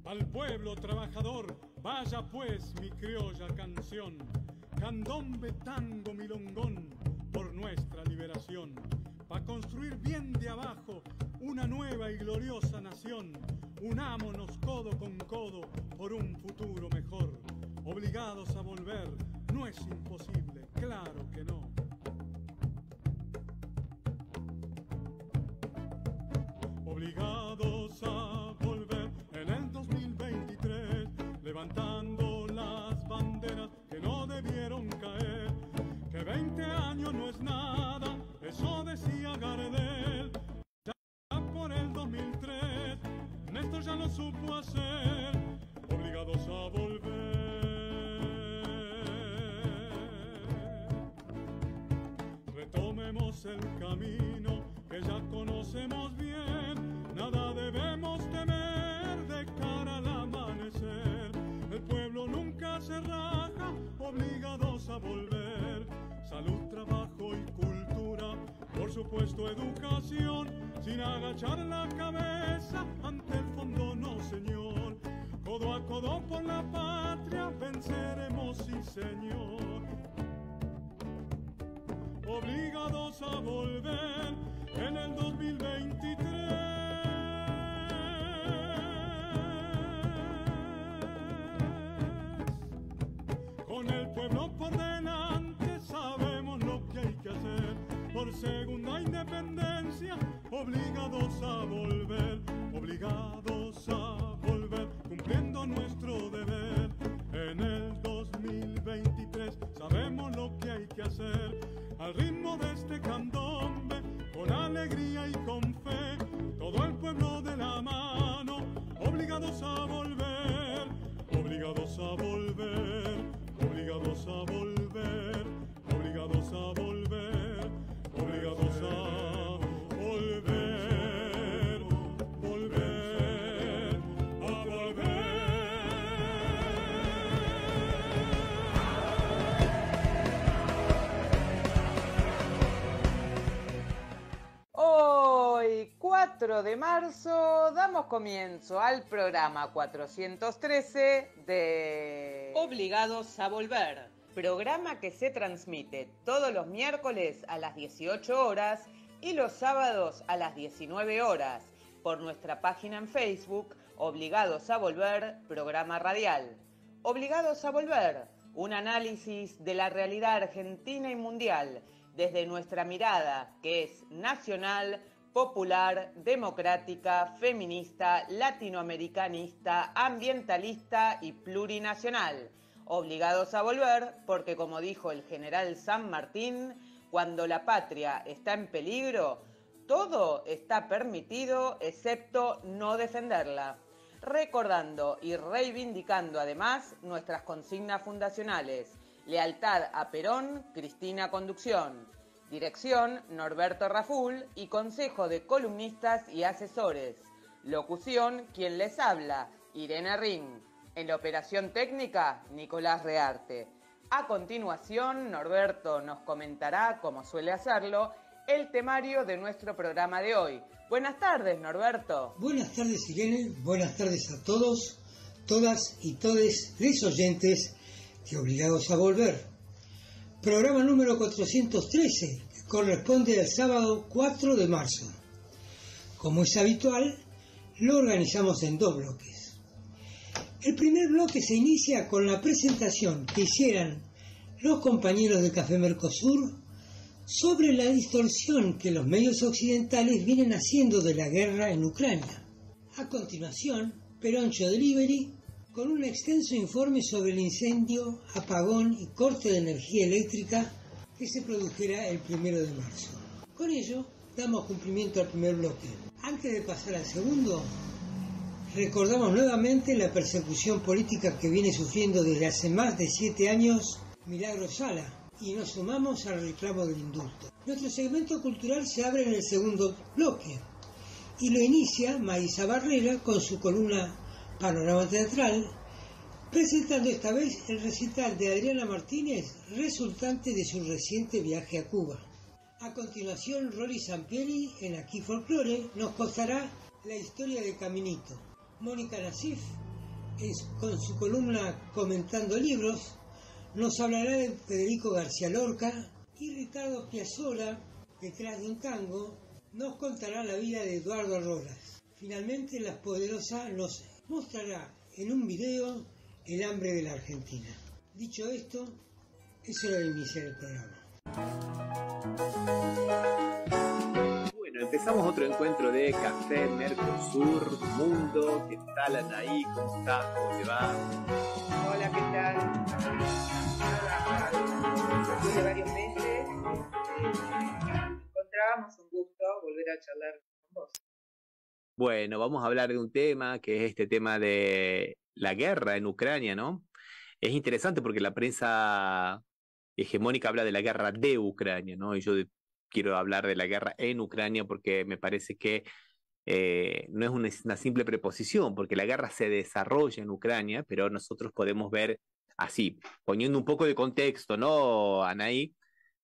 Al pueblo trabajador, vaya pues mi criolla canción, candombe, tango, milongón, por nuestra liberación, pa' construir bien de abajo una nueva y gloriosa nación. Unámonos codo con codo por un futuro mejor. Obligados a volver, no es imposible, claro que no. Obligados a volver en el 2023, levantando las banderas que no debieron caer, que 20 años no es nada, eso decía Gardel. Ya por el 2003, Néstor ya lo supo hacer, obligados a volver. Retomemos el camino que ya conocemos bien, nada debemos temer de cara al amanecer. El pueblo nunca se raja, obligados a volver. Salud, trabajo y cultura, por supuesto educación, sin agachar la cabeza ante el fondo, no señor. Codo a codo por la patria venceremos, sí señor. Obligados a volver en el 2023. Con el pueblo por delante sabemos lo que hay que hacer. Por segunda independencia, obligados a volver. Obligados a volver, cumpliendo nuestro deber. En el 2023 sabemos lo que hay que hacer. Al ritmo de este candombe, con alegría y con fe, todo el pueblo de la mano, obligados a volver, obligados a volver, obligados a volver, obligados a volver, obligados a volver, volver, a volver. Hoy, 4 de marzo, damos comienzo al programa 413 de Obligados a volver. Programa que se transmite todos los miércoles a las 18 horas y los sábados a las 19 horas por nuestra página en Facebook, Obligados a Volver, programa radial. Obligados a Volver, un análisis de la realidad argentina y mundial desde nuestra mirada, que es nacional, popular, democrática, feminista, latinoamericanista, ambientalista y plurinacional. Obligados a volver porque, como dijo el general San Martín, cuando la patria está en peligro, todo está permitido excepto no defenderla. Recordando y reivindicando además nuestras consignas fundacionales: lealtad a Perón, Cristina Conducción. Dirección, Norberto Raful y consejo de columnistas y asesores. Locución, quien les habla, Irene Ring. En la operación técnica, Nicolás Rearte. A continuación, Norberto nos comentará, como suele hacerlo, el temario de nuestro programa de hoy. Buenas tardes, Norberto. Buenas tardes, Irene. Buenas tardes a todos, todas y todes les oyentes de Obligados a Volver. Programa número 413, que corresponde al sábado 4 de marzo. Como es habitual, lo organizamos en dos bloques. El primer bloque se inicia con la presentación que hicieran los compañeros de Café Mercosur sobre la distorsión que los medios occidentales vienen haciendo de la guerra en Ucrania. A continuación, Peroncho Delivery, con un extenso informe sobre el incendio, apagón y corte de energía eléctrica que se produjera el 1 de marzo. Con ello, damos cumplimiento al primer bloque. Antes de pasar al segundo, recordamos nuevamente la persecución política que viene sufriendo desde hace más de 7 años Milagros Sala, y nos sumamos al reclamo del indulto. Nuestro segmento cultural se abre en el segundo bloque y lo inicia Marisa Barrera con su columna Panorama Teatral, presentando esta vez el recital de Adriana Martínez, resultante de su reciente viaje a Cuba. A continuación, Rory Sampieri, en Aquí Folklore, nos contará la historia de Caminito. Mónica Nasif con su columna Comentando Libros, nos hablará de Federico García Lorca, y Ricardo Piazzolla, detrás de un tango, nos contará la vida de Eduardo Rolas. Finalmente, La Poderosa nos mostrará en un video el hambre de la Argentina. Dicho esto, es hora de iniciar el programa. Bueno, empezamos otro encuentro de Café Mercosur Mundo. ¿Qué tal, Anaí? ¿Cómo estás? ¿Cómo te va? Hola, ¿qué tal? Después de varios meses encontrábamos un gusto volver a charlar con vos. Bueno, vamos a hablar de un tema que es este tema de la guerra en Ucrania, ¿no? Es interesante porque la prensa hegemónica habla de la guerra de Ucrania, ¿no? Y yo quiero hablar de la guerra en Ucrania porque me parece que no es una simple preposición, porque la guerra se desarrolla en Ucrania, pero nosotros podemos ver así, poniendo un poco de contexto, ¿no, Anaí?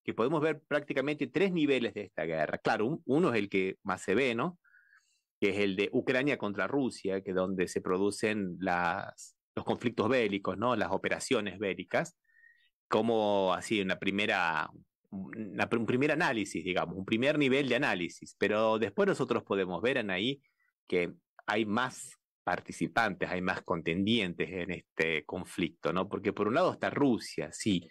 Que podemos ver prácticamente 3 niveles de esta guerra. Claro, uno es el que más se ve, ¿no? Que es el de Ucrania contra Rusia, que es donde se producen los conflictos bélicos, ¿no? Las operaciones bélicas, como así un primer análisis, digamos, un primer nivel de análisis. Pero después nosotros podemos ver, Anaí, que hay más participantes, hay más contendientes en este conflicto, ¿no? Porque por un lado está Rusia, sí,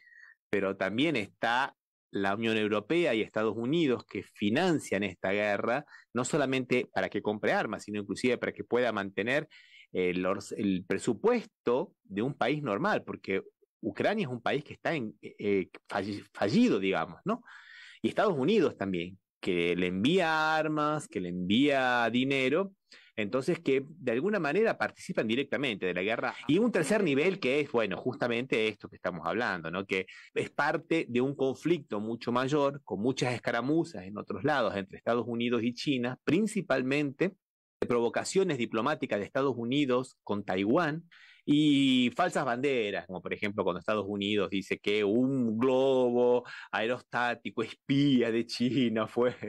pero también está la Unión Europea y Estados Unidos, que financian esta guerra, no solamente para que compre armas, sino inclusive para que pueda mantener el presupuesto de un país normal, porque Ucrania es un país que está fallido, digamos, ¿no? Y Estados Unidos también, que le envía armas, que le envía dinero, entonces que de alguna manera participan directamente de la guerra. Y un tercer nivel que es, bueno, justamente esto que estamos hablando, ¿no? Que es parte de un conflicto mucho mayor, con muchas escaramuzas en otros lados entre Estados Unidos y China, principalmente de provocaciones diplomáticas de Estados Unidos con Taiwán, y falsas banderas, como por ejemplo cuando Estados Unidos dice que un globo aerostático espía de China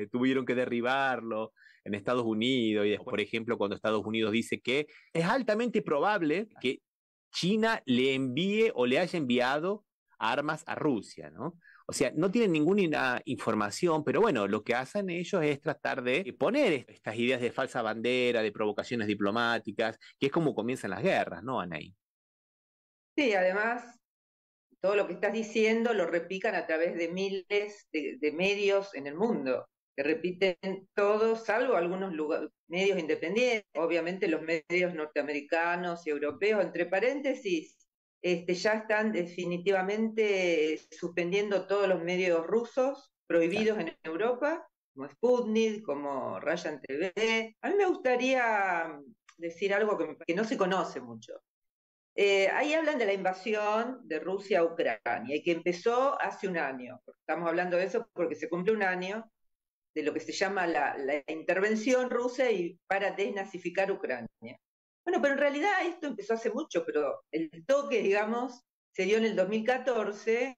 tuvieron que derribarlo en Estados Unidos, y después, por ejemplo, cuando Estados Unidos dice que es altamente probable que China le envíe o le haya enviado armas a Rusia, ¿no? O sea, no tienen ninguna información, pero bueno, lo que hacen ellos es tratar de poner estas ideas de falsa bandera, de provocaciones diplomáticas, que es como comienzan las guerras, ¿no, Anaí? Sí, además, todo lo que estás diciendo lo repican a través de miles de medios en el mundo, que repiten todos, salvo algunos medios independientes, obviamente los medios norteamericanos y europeos, entre paréntesis, ya están definitivamente suspendiendo todos los medios rusos prohibidos en Europa, como Sputnik, como Russian TV. A mí me gustaría decir algo que no se conoce mucho. Ahí hablan de la invasión de Rusia a Ucrania y que empezó hace un año. Estamos hablando de eso porque se cumple un año de lo que se llama la intervención rusa y para desnazificar Ucrania. Bueno, pero en realidad esto empezó hace mucho, pero el toque, digamos, se dio en el 2014,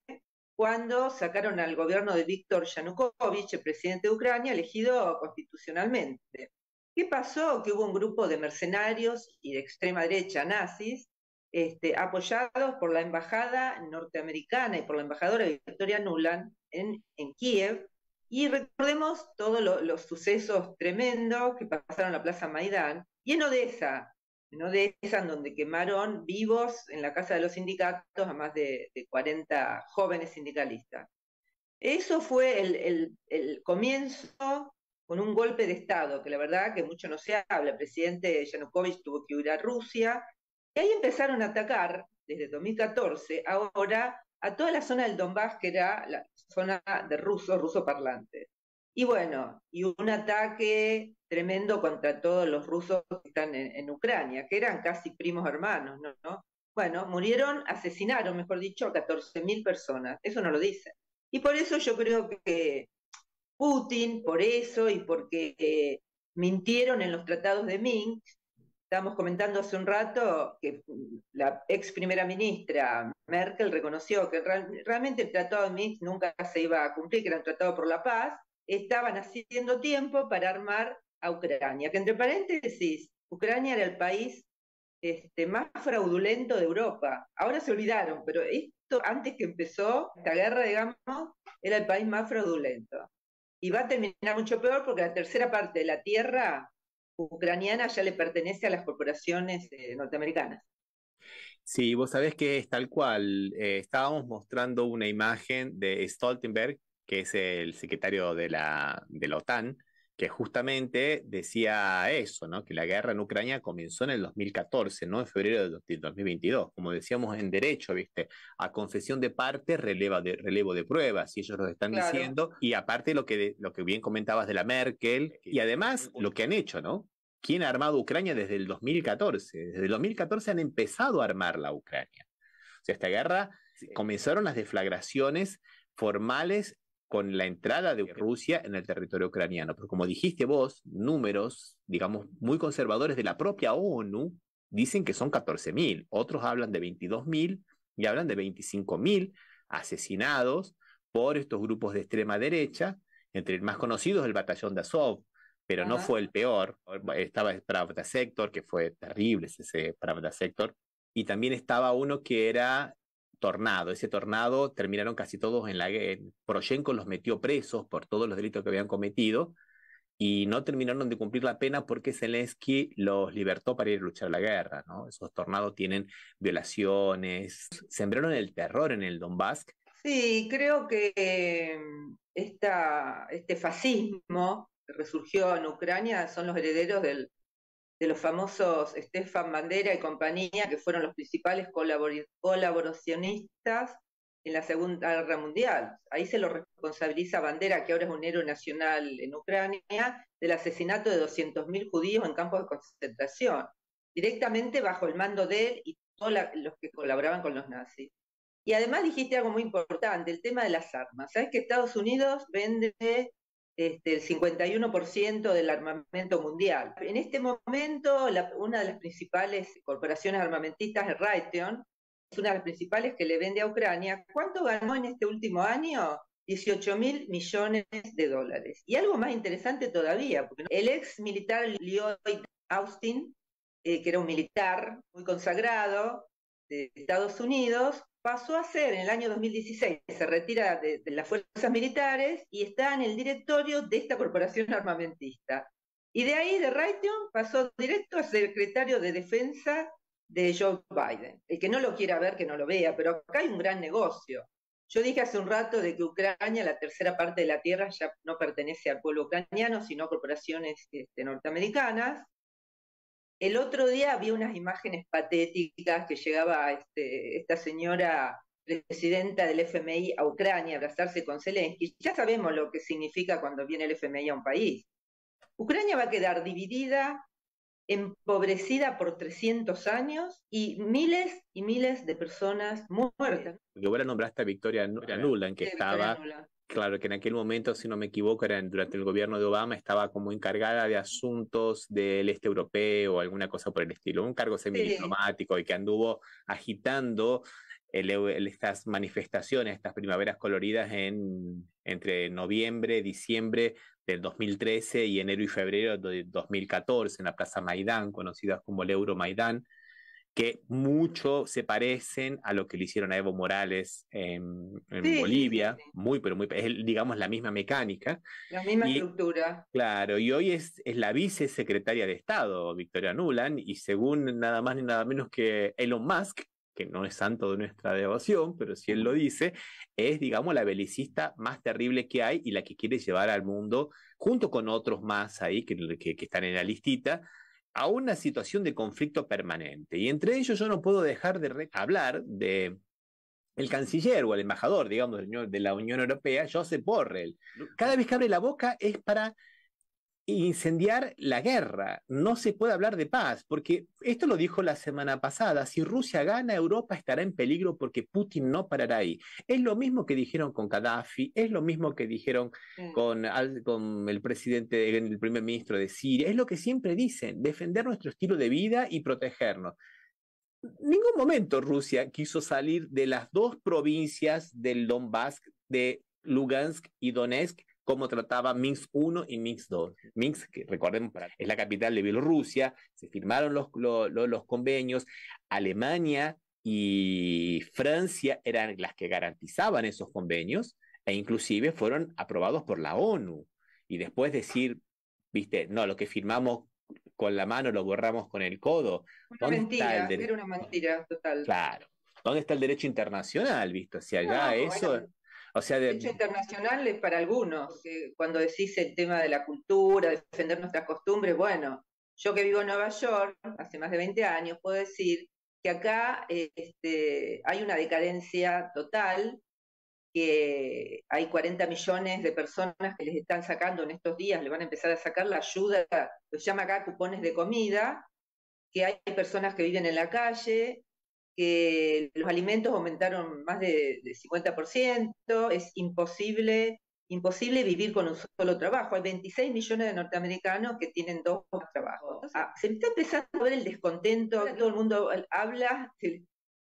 cuando sacaron al gobierno de Víktor Yanukovych, el presidente de Ucrania, elegido constitucionalmente. ¿Qué pasó? Que hubo un grupo de mercenarios y de extrema derecha nazis, apoyados por la embajada norteamericana y por la embajadora Victoria Nuland en Kiev, y recordemos todos los sucesos tremendos que pasaron en la Plaza Maidán, y en Odessa, en donde quemaron vivos en la casa de los sindicatos a más de 40 jóvenes sindicalistas. Eso fue el comienzo con un golpe de Estado, que la verdad que mucho no se habla. El presidente Yanukovych tuvo que huir a Rusia, y ahí empezaron a atacar, desde 2014, ahora, a toda la zona del Donbass, que era la zona de rusos parlantes. Y bueno, y un ataque tremendo contra todos los rusos que están en Ucrania, que eran casi primos hermanos, ¿no? Bueno, asesinaron, mejor dicho, a 14.000 personas. Eso no lo dicen. Y por eso yo creo que Putin, por eso y porque mintieron en los tratados de Minsk. Estábamos comentando hace un rato que la ex primera ministra Merkel reconoció que realmente el tratado de Minsk nunca se iba a cumplir, que era un tratado por la paz. Estaban haciendo tiempo para armar a Ucrania, que entre paréntesis, Ucrania era el país más fraudulento de Europa. Ahora se olvidaron, pero esto antes que empezó esta guerra, digamos, era el país más fraudulento. Y va a terminar mucho peor porque la tercera parte de la tierra ucraniana ya le pertenece a las corporaciones norteamericanas. Sí, vos sabés que es tal cual. Estábamos mostrando una imagen de Stoltenberg, que es el secretario de la OTAN, que justamente decía eso, ¿no? Que la guerra en Ucrania comenzó en el 2014, no en febrero del 2022. Como decíamos en derecho, ¿viste? A confesión de parte, relevo de pruebas, y ellos lo están diciendo. Y aparte lo que bien comentabas de la Merkel, y además lo que han hecho, ¿no? ¿Quién ha armado Ucrania desde el 2014? Desde el 2014 han empezado a armar la Ucrania. O sea, esta guerra, comenzaron las deflagraciones formales con la entrada de Rusia en el territorio ucraniano. Pero como dijiste vos, números, digamos, muy conservadores de la propia ONU dicen que son 14.000. Otros hablan de 22.000 y hablan de 25.000 asesinados por estos grupos de extrema derecha, entre el más conocidos el batallón de Azov, pero no fue el peor. Estaba el Pravda Sector, que fue terrible ese Pravda Sector, y también estaba uno que era Tornado. Ese Tornado terminaron casi todos en la guerra. Poroshenko los metió presos por todos los delitos que habían cometido y no terminaron de cumplir la pena porque Zelensky los libertó para ir a luchar la guerra, ¿no? Esos Tornados tienen violaciones, sembraron el terror en el Donbass. Sí, creo que este fascismo que resurgió en Ucrania son los herederos de los famosos Stefan Bandera y compañía, que fueron los principales colaboracionistas en la Segunda Guerra Mundial. Ahí se lo responsabiliza Bandera, que ahora es un héroe nacional en Ucrania, del asesinato de 200.000 judíos en campos de concentración, directamente bajo el mando de él y todos los que colaboraban con los nazis. Y además dijiste algo muy importante, el tema de las armas. ¿Sabes que Estados Unidos vende el 51% del armamento mundial? En este momento, una de las principales corporaciones armamentistas es Raytheon, es una de las principales que le vende a Ucrania. ¿Cuánto ganó en este último año? 18.000 millones de dólares. Y algo más interesante todavía, porque el ex militar Lloyd Austin, que era un militar muy consagrado de Estados Unidos, pasó a ser en el año 2016, se retira de las fuerzas militares y está en el directorio de esta corporación armamentista. Y de ahí, de Raytheon, pasó directo a secretario de Defensa de Joe Biden. El que no lo quiera ver, que no lo vea, pero acá hay un gran negocio. Yo dije hace un rato de que Ucrania, la tercera parte de la tierra, ya no pertenece al pueblo ucraniano, sino a corporaciones norteamericanas. El otro día vi unas imágenes patéticas que llegaba esta señora presidenta del FMI a Ucrania a abrazarse con Zelensky. Ya sabemos lo que significa cuando viene el FMI a un país. Ucrania va a quedar dividida, empobrecida por 300 años y miles de personas muertas. Porque vos la nombraste a Victoria Nuland, que estaba... Claro, que en aquel momento, si no me equivoco, durante el gobierno de Obama, estaba como encargada de asuntos del este europeo o alguna cosa por el estilo, un cargo semidiplomático, y que anduvo agitando estas manifestaciones, estas primaveras coloridas entre noviembre, diciembre del 2013 y enero y febrero de 2014 en la Plaza Maidán, conocidas como el Euromaidán, que mucho se parecen a lo que le hicieron a Evo Morales en Bolivia, pero muy, es, digamos, la misma mecánica. La misma estructura. Claro, y hoy es la vicesecretaria de Estado, Victoria Nuland, y según nada más ni nada menos que Elon Musk, que no es santo de nuestra devoción, pero si él lo dice, es, digamos, la belicista más terrible que hay y la que quiere llevar al mundo, junto con otros más ahí que están en la listita, a una situación de conflicto permanente. Y entre ellos yo no puedo dejar de hablar de el canciller o el embajador, digamos, de la Unión Europea, Josep Borrell. Cada vez que abre la boca es para incendiar la guerra. No se puede hablar de paz, porque esto lo dijo la semana pasada: si Rusia gana, Europa estará en peligro porque Putin no parará ahí. Es lo mismo que dijeron con Gaddafi, es lo mismo que dijeron con el presidente, el primer ministro de Siria, es lo que siempre dicen: defender nuestro estilo de vida y protegernos. En ningún momento Rusia quiso salir de las dos provincias del Donbass, de Lugansk y Donetsk, cómo trataba Minsk I y Minsk II. Minsk, que recordemos, es la capital de Bielorrusia, se firmaron los convenios, Alemania y Francia eran las que garantizaban esos convenios, e inclusive fueron aprobados por la ONU. Y después decir, viste, no, lo que firmamos con la mano lo borramos con el codo. Una mentira, era una mentira total. Claro. ¿Dónde está el derecho internacional, visto? Hacia allá, eso... Bueno, o sea, el derecho internacional es para algunos, que cuando decís el tema de la cultura, defender nuestras costumbres, bueno, yo que vivo en Nueva York, hace más de 20 años, puedo decir que acá hay una decadencia total, que hay 40 millones de personas que les están sacando en estos días, le van a empezar a sacar la ayuda, lo llama acá cupones de comida, que hay personas que viven en la calle, que los alimentos aumentaron más de 50%, es imposible vivir con un solo trabajo. Hay 26 millones de norteamericanos que tienen 2 trabajos. Se está empezando a ver el descontento, todo el mundo habla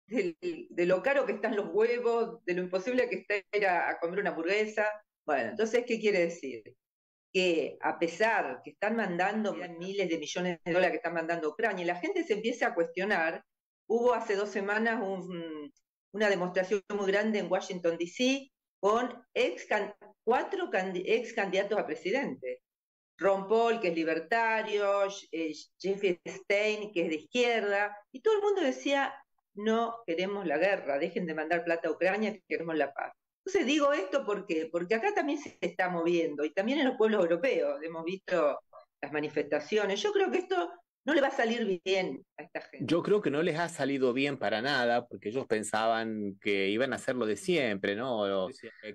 de lo caro que están los huevos, de lo imposible que está ir a comer una hamburguesa. Bueno, entonces, ¿qué quiere decir? Que a pesar que están mandando miles de millones de dólares que están mandando a Ucrania, y la gente se empieza a cuestionar. Hubo hace 2 semanas una demostración muy grande en Washington, D.C., con 4 ex candidatos a presidente. Ron Paul, que es libertario, Jeffrey Epstein, que es de izquierda, y todo el mundo decía, no queremos la guerra, dejen de mandar plata a Ucrania, queremos la paz. Entonces digo esto porque acá también se está moviendo, y también en los pueblos europeos hemos visto las manifestaciones. Yo creo que esto no le va a salir bien a esta gente. Yo creo que no les ha salido bien para nada, porque ellos pensaban que iban a hacer lo de siempre, ¿no?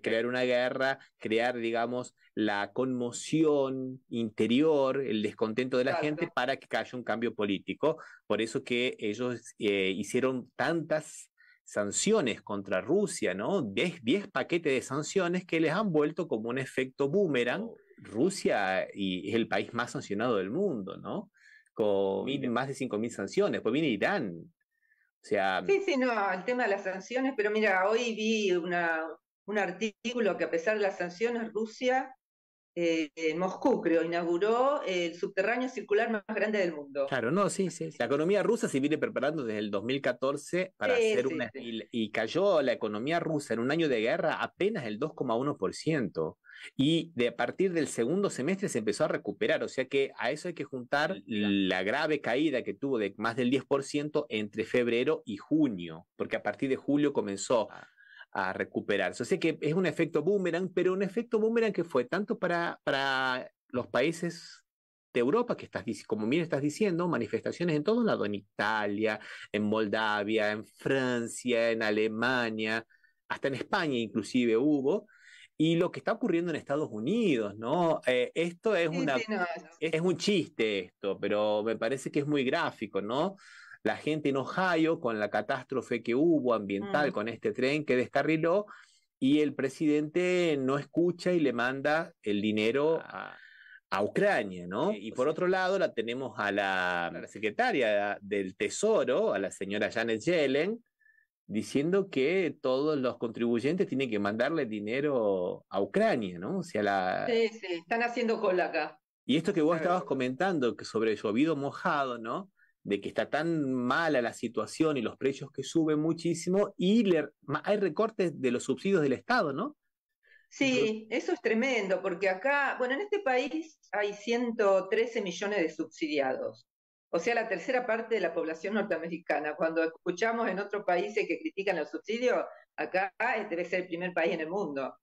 Crear una guerra, crear, digamos, la conmoción interior, el descontento de la gente para que haya un cambio político. Por eso que ellos hicieron tantas sanciones contra Rusia, ¿no? 10 paquetes de sanciones que les han vuelto como un efecto boomerang. Rusia es el país más sancionado del mundo, ¿no? Con más de 5.000 sanciones, pues viene Irán. O sea... Sí, no, el tema de las sanciones, pero mira, hoy vi un artículo que a pesar de las sanciones, Rusia, en Moscú, creo, inauguró el subterráneo circular más grande del mundo. Claro, no, sí. La economía rusa se viene preparando desde el 2014 para hacer una... Y cayó la economía rusa en un año de guerra apenas el 2,1%. Y a partir del segundo semestre se empezó a recuperar, o sea que a eso hay que juntar la grave caída que tuvo de más del 10% entre febrero y junio, porque a partir de julio comenzó a recuperarse. O sea que es un efecto boomerang, pero un efecto boomerang que fue tanto para los países de Europa, que como bien estás diciendo, manifestaciones en todo lado, en Italia, en Moldavia, en Francia, en Alemania, hasta en España inclusive hubo. Y lo que está ocurriendo en Estados Unidos, ¿no? Esto es es un chiste esto, pero me parece que es muy gráfico, ¿no? La gente en Ohio con la catástrofe que hubo ambiental con este tren que descarriló, y el presidente no escucha y le manda el dinero a Ucrania, ¿no? Y por otro lado la tenemos a la secretaria del Tesoro, a la señora Janet Yellen, diciendo que todos los contribuyentes tienen que mandarle dinero a Ucrania, ¿no? O sea, Sí, están haciendo cola acá. Y esto que vos estabas comentando, que sobre llovido mojado, ¿no? De que está tan mala la situación y los precios que suben muchísimo, y hay recortes de los subsidios del Estado, ¿no? Sí, eso es tremendo, porque acá, bueno, en este país hay 113 millones de subsidiados. O sea, la tercera parte de la población norteamericana. Cuando escuchamos en otros países que critican los subsidios, acá debe ser el primer país en el mundo.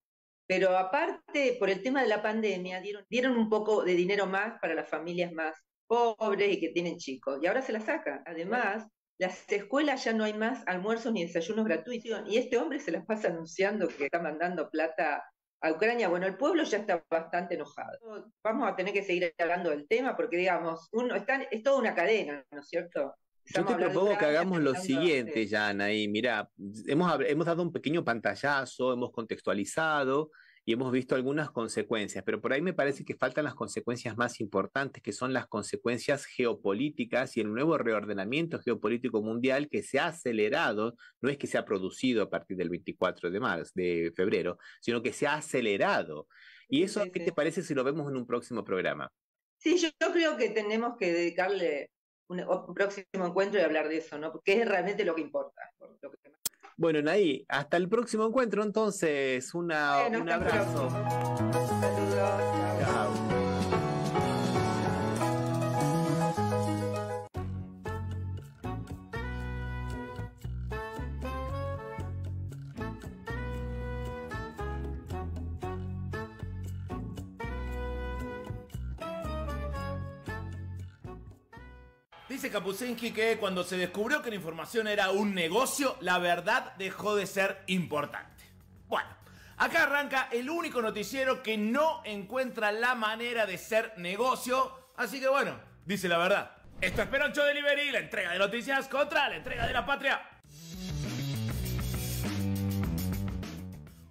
Pero aparte, por el tema de la pandemia, dieron un poco de dinero más para las familias más pobres y que tienen chicos, y ahora se la sacan. Además, las escuelas ya no hay más almuerzos ni desayunos gratuitos, y este hombre se las pasa anunciando que está mandando plata a Ucrania. Bueno, el pueblo ya está bastante enojado. Vamos a tener que seguir hablando del tema porque, digamos, es toda una cadena, ¿no es cierto? Yo te propongo que hagamos lo siguiente, Yana, y mira, hemos dado un pequeño pantallazo, hemos contextualizado, y hemos visto algunas consecuencias, pero por ahí me parece que faltan las consecuencias más importantes, que son las consecuencias geopolíticas y el nuevo reordenamiento geopolítico mundial que se ha acelerado, no es que se ha producido a partir del 24 de febrero, sino que se ha acelerado. ¿Y eso qué te parece si lo vemos en un próximo programa? Sí, yo creo que tenemos que dedicarle un próximo encuentro y hablar de eso, ¿no? Porque es realmente lo que importa. Bueno, Naí, hasta el próximo encuentro, entonces, un abrazo. Saludos. Chao. Dice Kapuscinski que cuando se descubrió que la información era un negocio, la verdad dejó de ser importante. Bueno, acá arranca el único noticiero que no encuentra la manera de ser negocio, así que bueno, dice la verdad. Esto es Peroncho Delivery, la entrega de noticias contra la entrega de la patria.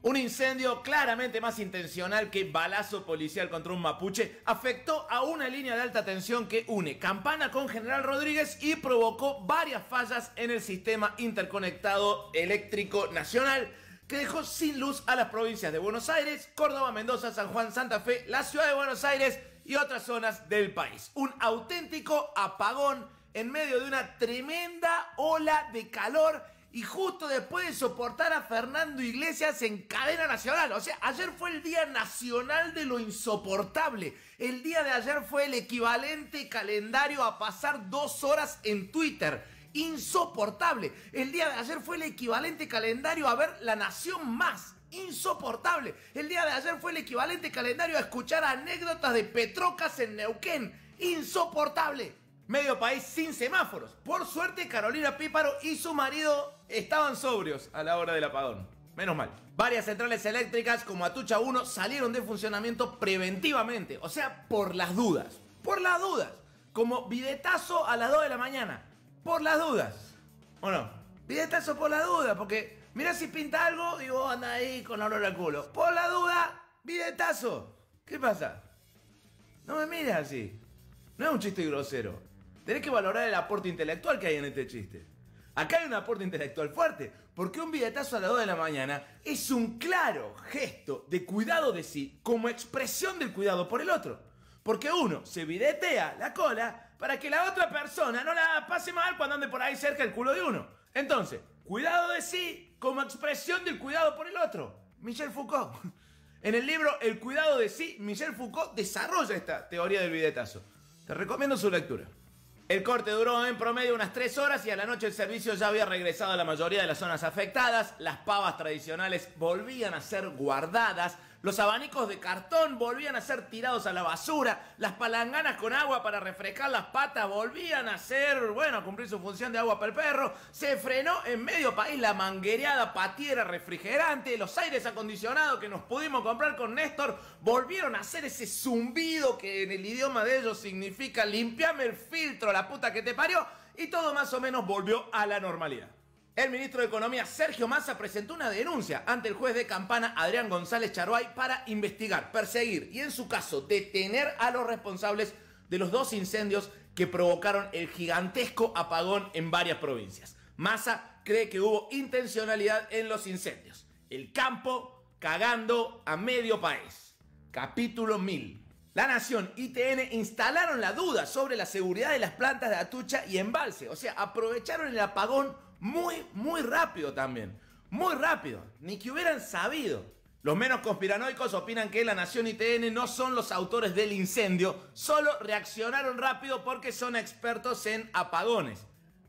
Un incendio claramente más intencional que balazo policial contra un mapuche afectó a una línea de alta tensión que une Campana con General Rodríguez y provocó varias fallas en el sistema interconectado eléctrico nacional que dejó sin luz a las provincias de Buenos Aires, Córdoba, Mendoza, San Juan, Santa Fe, la ciudad de Buenos Aires y otras zonas del país. Un auténtico apagón en medio de una tremenda ola de calor y justo después de soportar a Fernando Iglesias en cadena nacional. O sea, ayer fue el Día Nacional de lo Insoportable. El día de ayer fue el equivalente calendario a pasar 2 horas en Twitter. Insoportable. El día de ayer fue el equivalente calendario a ver La Nación Más. Insoportable. El día de ayer fue el equivalente calendario a escuchar anécdotas de Petrocas en Neuquén. Insoportable. Medio país sin semáforos. Por suerte, Carolina Píparo y su marido estaban sobrios a la hora del apagón. Menos mal. Varias centrales eléctricas como Atucha 1 salieron de funcionamiento preventivamente. O sea, por las dudas. Por las dudas. Como bidetazo a las 2 de la mañana. Por las dudas. ¿O no? Bidetazo por la duda. Porque mira si pinta algo y vos andás ahí con olor al culo. Por la duda, bidetazo. ¿Qué pasa? No me mires así. No es un chiste grosero. Tenés que valorar el aporte intelectual que hay en este chiste. Acá hay un aporte intelectual fuerte, porque un billetazo a las 2 de la mañana es un claro gesto de cuidado de sí como expresión del cuidado por el otro. Porque uno se bidetea la cola para que la otra persona no la pase mal cuando ande por ahí cerca el culo de uno. Entonces, cuidado de sí como expresión del cuidado por el otro. Michel Foucault. En el libro El cuidado de sí, Michel Foucault desarrolla esta teoría del bidetazo. Te recomiendo su lectura. El corte duró en promedio unas 3 horas y a la noche el servicio ya había regresado a la mayoría de las zonas afectadas. Las pavas tradicionales volvían a ser guardadas. Los abanicos de cartón volvían a ser tirados a la basura. Las palanganas con agua para refrescar las patas volvían a ser, bueno, a cumplir su función de agua para el perro. Se frenó en medio país la manguereada patiera refrigerante. Los aires acondicionados que nos pudimos comprar con Néstor volvieron a hacer ese zumbido que en el idioma de ellos significa limpiame el filtro, la puta que te parió. Y todo más o menos volvió a la normalidad. El ministro de Economía, Sergio Massa, presentó una denuncia ante el juez de Campana, Adrián González Charuay, para investigar, perseguir y, en su caso, detener a los responsables de los 2 incendios que provocaron el gigantesco apagón en varias provincias. Massa cree que hubo intencionalidad en los incendios. El campo cagando a medio país. Capítulo 1000. La Nación y TN instalaron la duda sobre la seguridad de las plantas de Atucha y Embalse. O sea, aprovecharon el apagón muy rápido también. Muy rápido. Ni que hubieran sabido. Los menos conspiranoicos opinan que La Nación y TN no son los autores del incendio, solo reaccionaron rápido porque son expertos en apagones.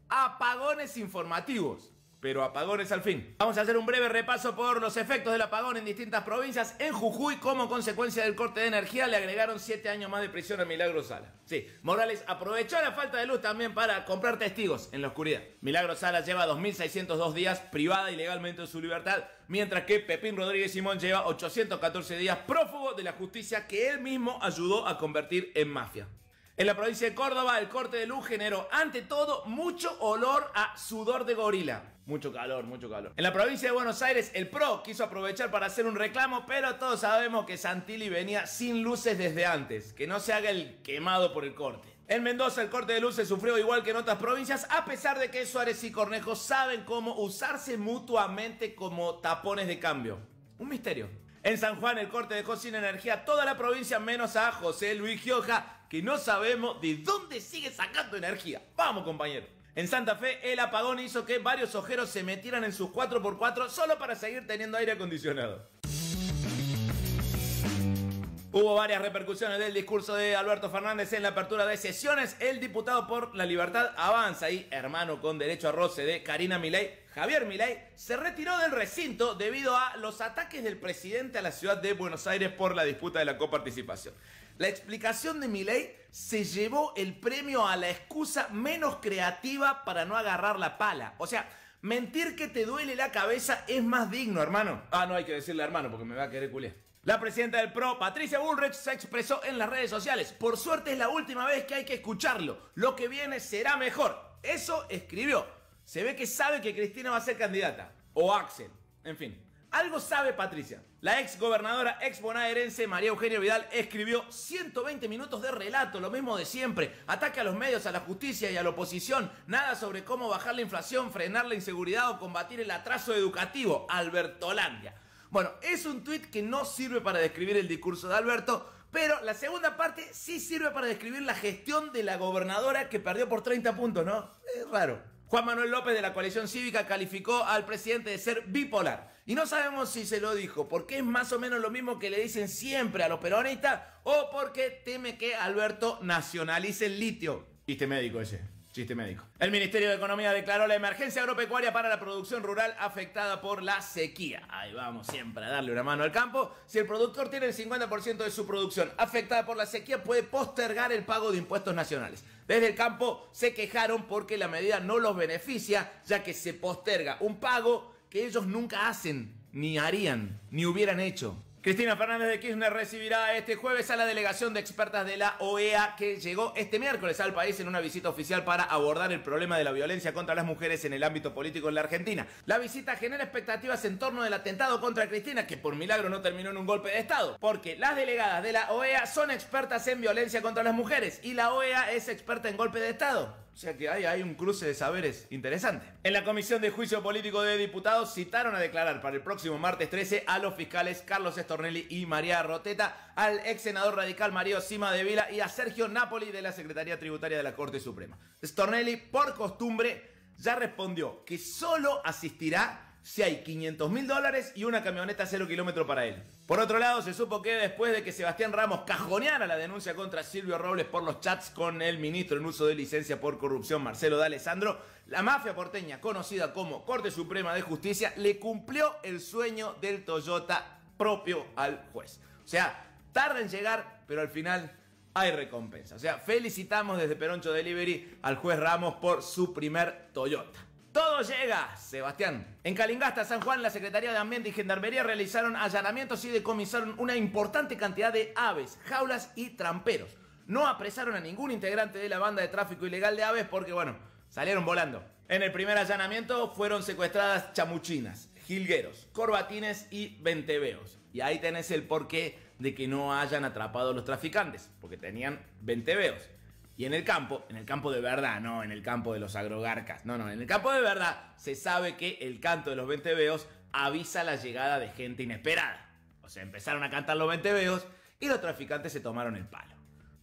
Apagones informativos, pero apagones al fin. Vamos a hacer un breve repaso por los efectos del apagón en distintas provincias. En Jujuy, como consecuencia del corte de energía, le agregaron 7 años más de prisión a Milagro Sala. Sí, Morales aprovechó la falta de luz también para comprar testigos en la oscuridad. Milagro Sala lleva 2.602 días privada ilegalmente de su libertad, mientras que Pepín Rodríguez Simón lleva 814 días prófugo de la justicia que él mismo ayudó a convertir en mafia. En la provincia de Córdoba, el corte de luz generó, ante todo, mucho olor a sudor de gorila. Mucho calor, mucho calor. En la provincia de Buenos Aires, el PRO quiso aprovechar para hacer un reclamo, pero todos sabemos que Santilli venía sin luces desde antes. Que no se haga el quemado por el corte. En Mendoza, el corte de luz se sufrió igual que en otras provincias, a pesar de que Suárez y Cornejo saben cómo usarse mutuamente como tapones de cambio. Un misterio. En San Juan, el corte dejó sin energía a toda la provincia, menos a José Luis Gioja, que no sabemos de dónde sigue sacando energía. Vamos, compañero. En Santa Fe, el apagón hizo que varios ojeros se metieran en sus 4x4 solo para seguir teniendo aire acondicionado. Hubo varias repercusiones del discurso de Alberto Fernández en la apertura de sesiones. El diputado por la Libertad Avanza y hermano con derecho a roce de Karina Milei, Javier Milei, se retiró del recinto debido a los ataques del presidente a la ciudad de Buenos Aires por la disputa de la coparticipación. La explicación de Milei se llevó el premio a la excusa menos creativa para no agarrar la pala. O sea, mentir que te duele la cabeza es más digno, hermano. Ah, no hay que decirle hermano porque me va a querer culiar. La presidenta del PRO, Patricia Bullrich, se expresó en las redes sociales. Por suerte es la última vez que hay que escucharlo. Lo que viene será mejor. Eso escribió. Se ve que sabe que Cristina va a ser candidata. O Axel. En fin. Algo sabe Patricia. La ex gobernadora ex bonaerense María Eugenia Vidal escribió 120 minutos de relato, lo mismo de siempre. Ataque a los medios, a la justicia y a la oposición. Nada sobre cómo bajar la inflación, frenar la inseguridad o combatir el atraso educativo. Albertolandia. Bueno, es un tuit que no sirve para describir el discurso de Alberto, pero la segunda parte sí sirve para describir la gestión de la gobernadora que perdió por 30 puntos, ¿no? Es raro. Juan Manuel López de la Coalición Cívica calificó al presidente de ser bipolar. Y no sabemos si se lo dijo porque es más o menos lo mismo que le dicen siempre a los peronistas o porque teme que Alberto nacionalice el litio. Chiste médico ese. Chiste médico. El Ministerio de Economía declaró la emergencia agropecuaria para la producción rural afectada por la sequía. Ahí vamos siempre a darle una mano al campo. Si el productor tiene el 50% de su producción afectada por la sequía, puede postergar el pago de impuestos nacionales. Desde el campo se quejaron porque la medida no los beneficia, ya que se posterga un pago que ellos nunca hacen, ni harían, ni hubieran hecho. Cristina Fernández de Kirchner recibirá este jueves a la delegación de expertas de la OEA que llegó este miércoles al país en una visita oficial para abordar el problema de la violencia contra las mujeres en el ámbito político en la Argentina. La visita genera expectativas en torno del atentado contra Cristina, que por milagro no terminó en un golpe de Estado, porque las delegadas de la OEA son expertas en violencia contra las mujeres y la OEA es experta en golpe de Estado. O sea que hay un cruce de saberes interesante. En la Comisión de Juicio Político de Diputados citaron a declarar para el próximo martes 13 a los fiscales Carlos Stornelli y María Roteta, al ex senador radical Mario Cima de Vila y a Sergio Napoli de la Secretaría Tributaria de la Corte Suprema. Stornelli, por costumbre, ya respondió que solo asistirá si hay $500.000 y una camioneta 0 kilómetros para él. Por otro lado, se supo que después de que Sebastián Ramos cajoneara la denuncia contra Silvio Robles por los chats con el ministro en uso de licencia por corrupción Marcelo D'Alessandro, la mafia porteña, conocida como Corte Suprema de Justicia, le cumplió el sueño del Toyota propio al juez. O sea, tarda en llegar, pero al final hay recompensa. O sea, felicitamos desde Peroncho Delivery al juez Ramos por su primer Toyota. Todo llega, Sebastián. En Calingasta, San Juan, la Secretaría de Ambiente y Gendarmería realizaron allanamientos y decomisaron una importante cantidad de aves, jaulas y tramperos. No apresaron a ningún integrante de la banda de tráfico ilegal de aves porque, bueno, salieron volando. En el primer allanamiento fueron secuestradas chamuchinas, jilgueros, corbatines y venteveos. Y ahí tenés el porqué de que no hayan atrapado a los traficantes, porque tenían venteveos. Y en el campo de verdad, no en el campo de los agrogarcas, no, en el campo de verdad se sabe que el canto de los venteveos avisa la llegada de gente inesperada. O sea, empezaron a cantar los venteveos y los traficantes se tomaron el palo.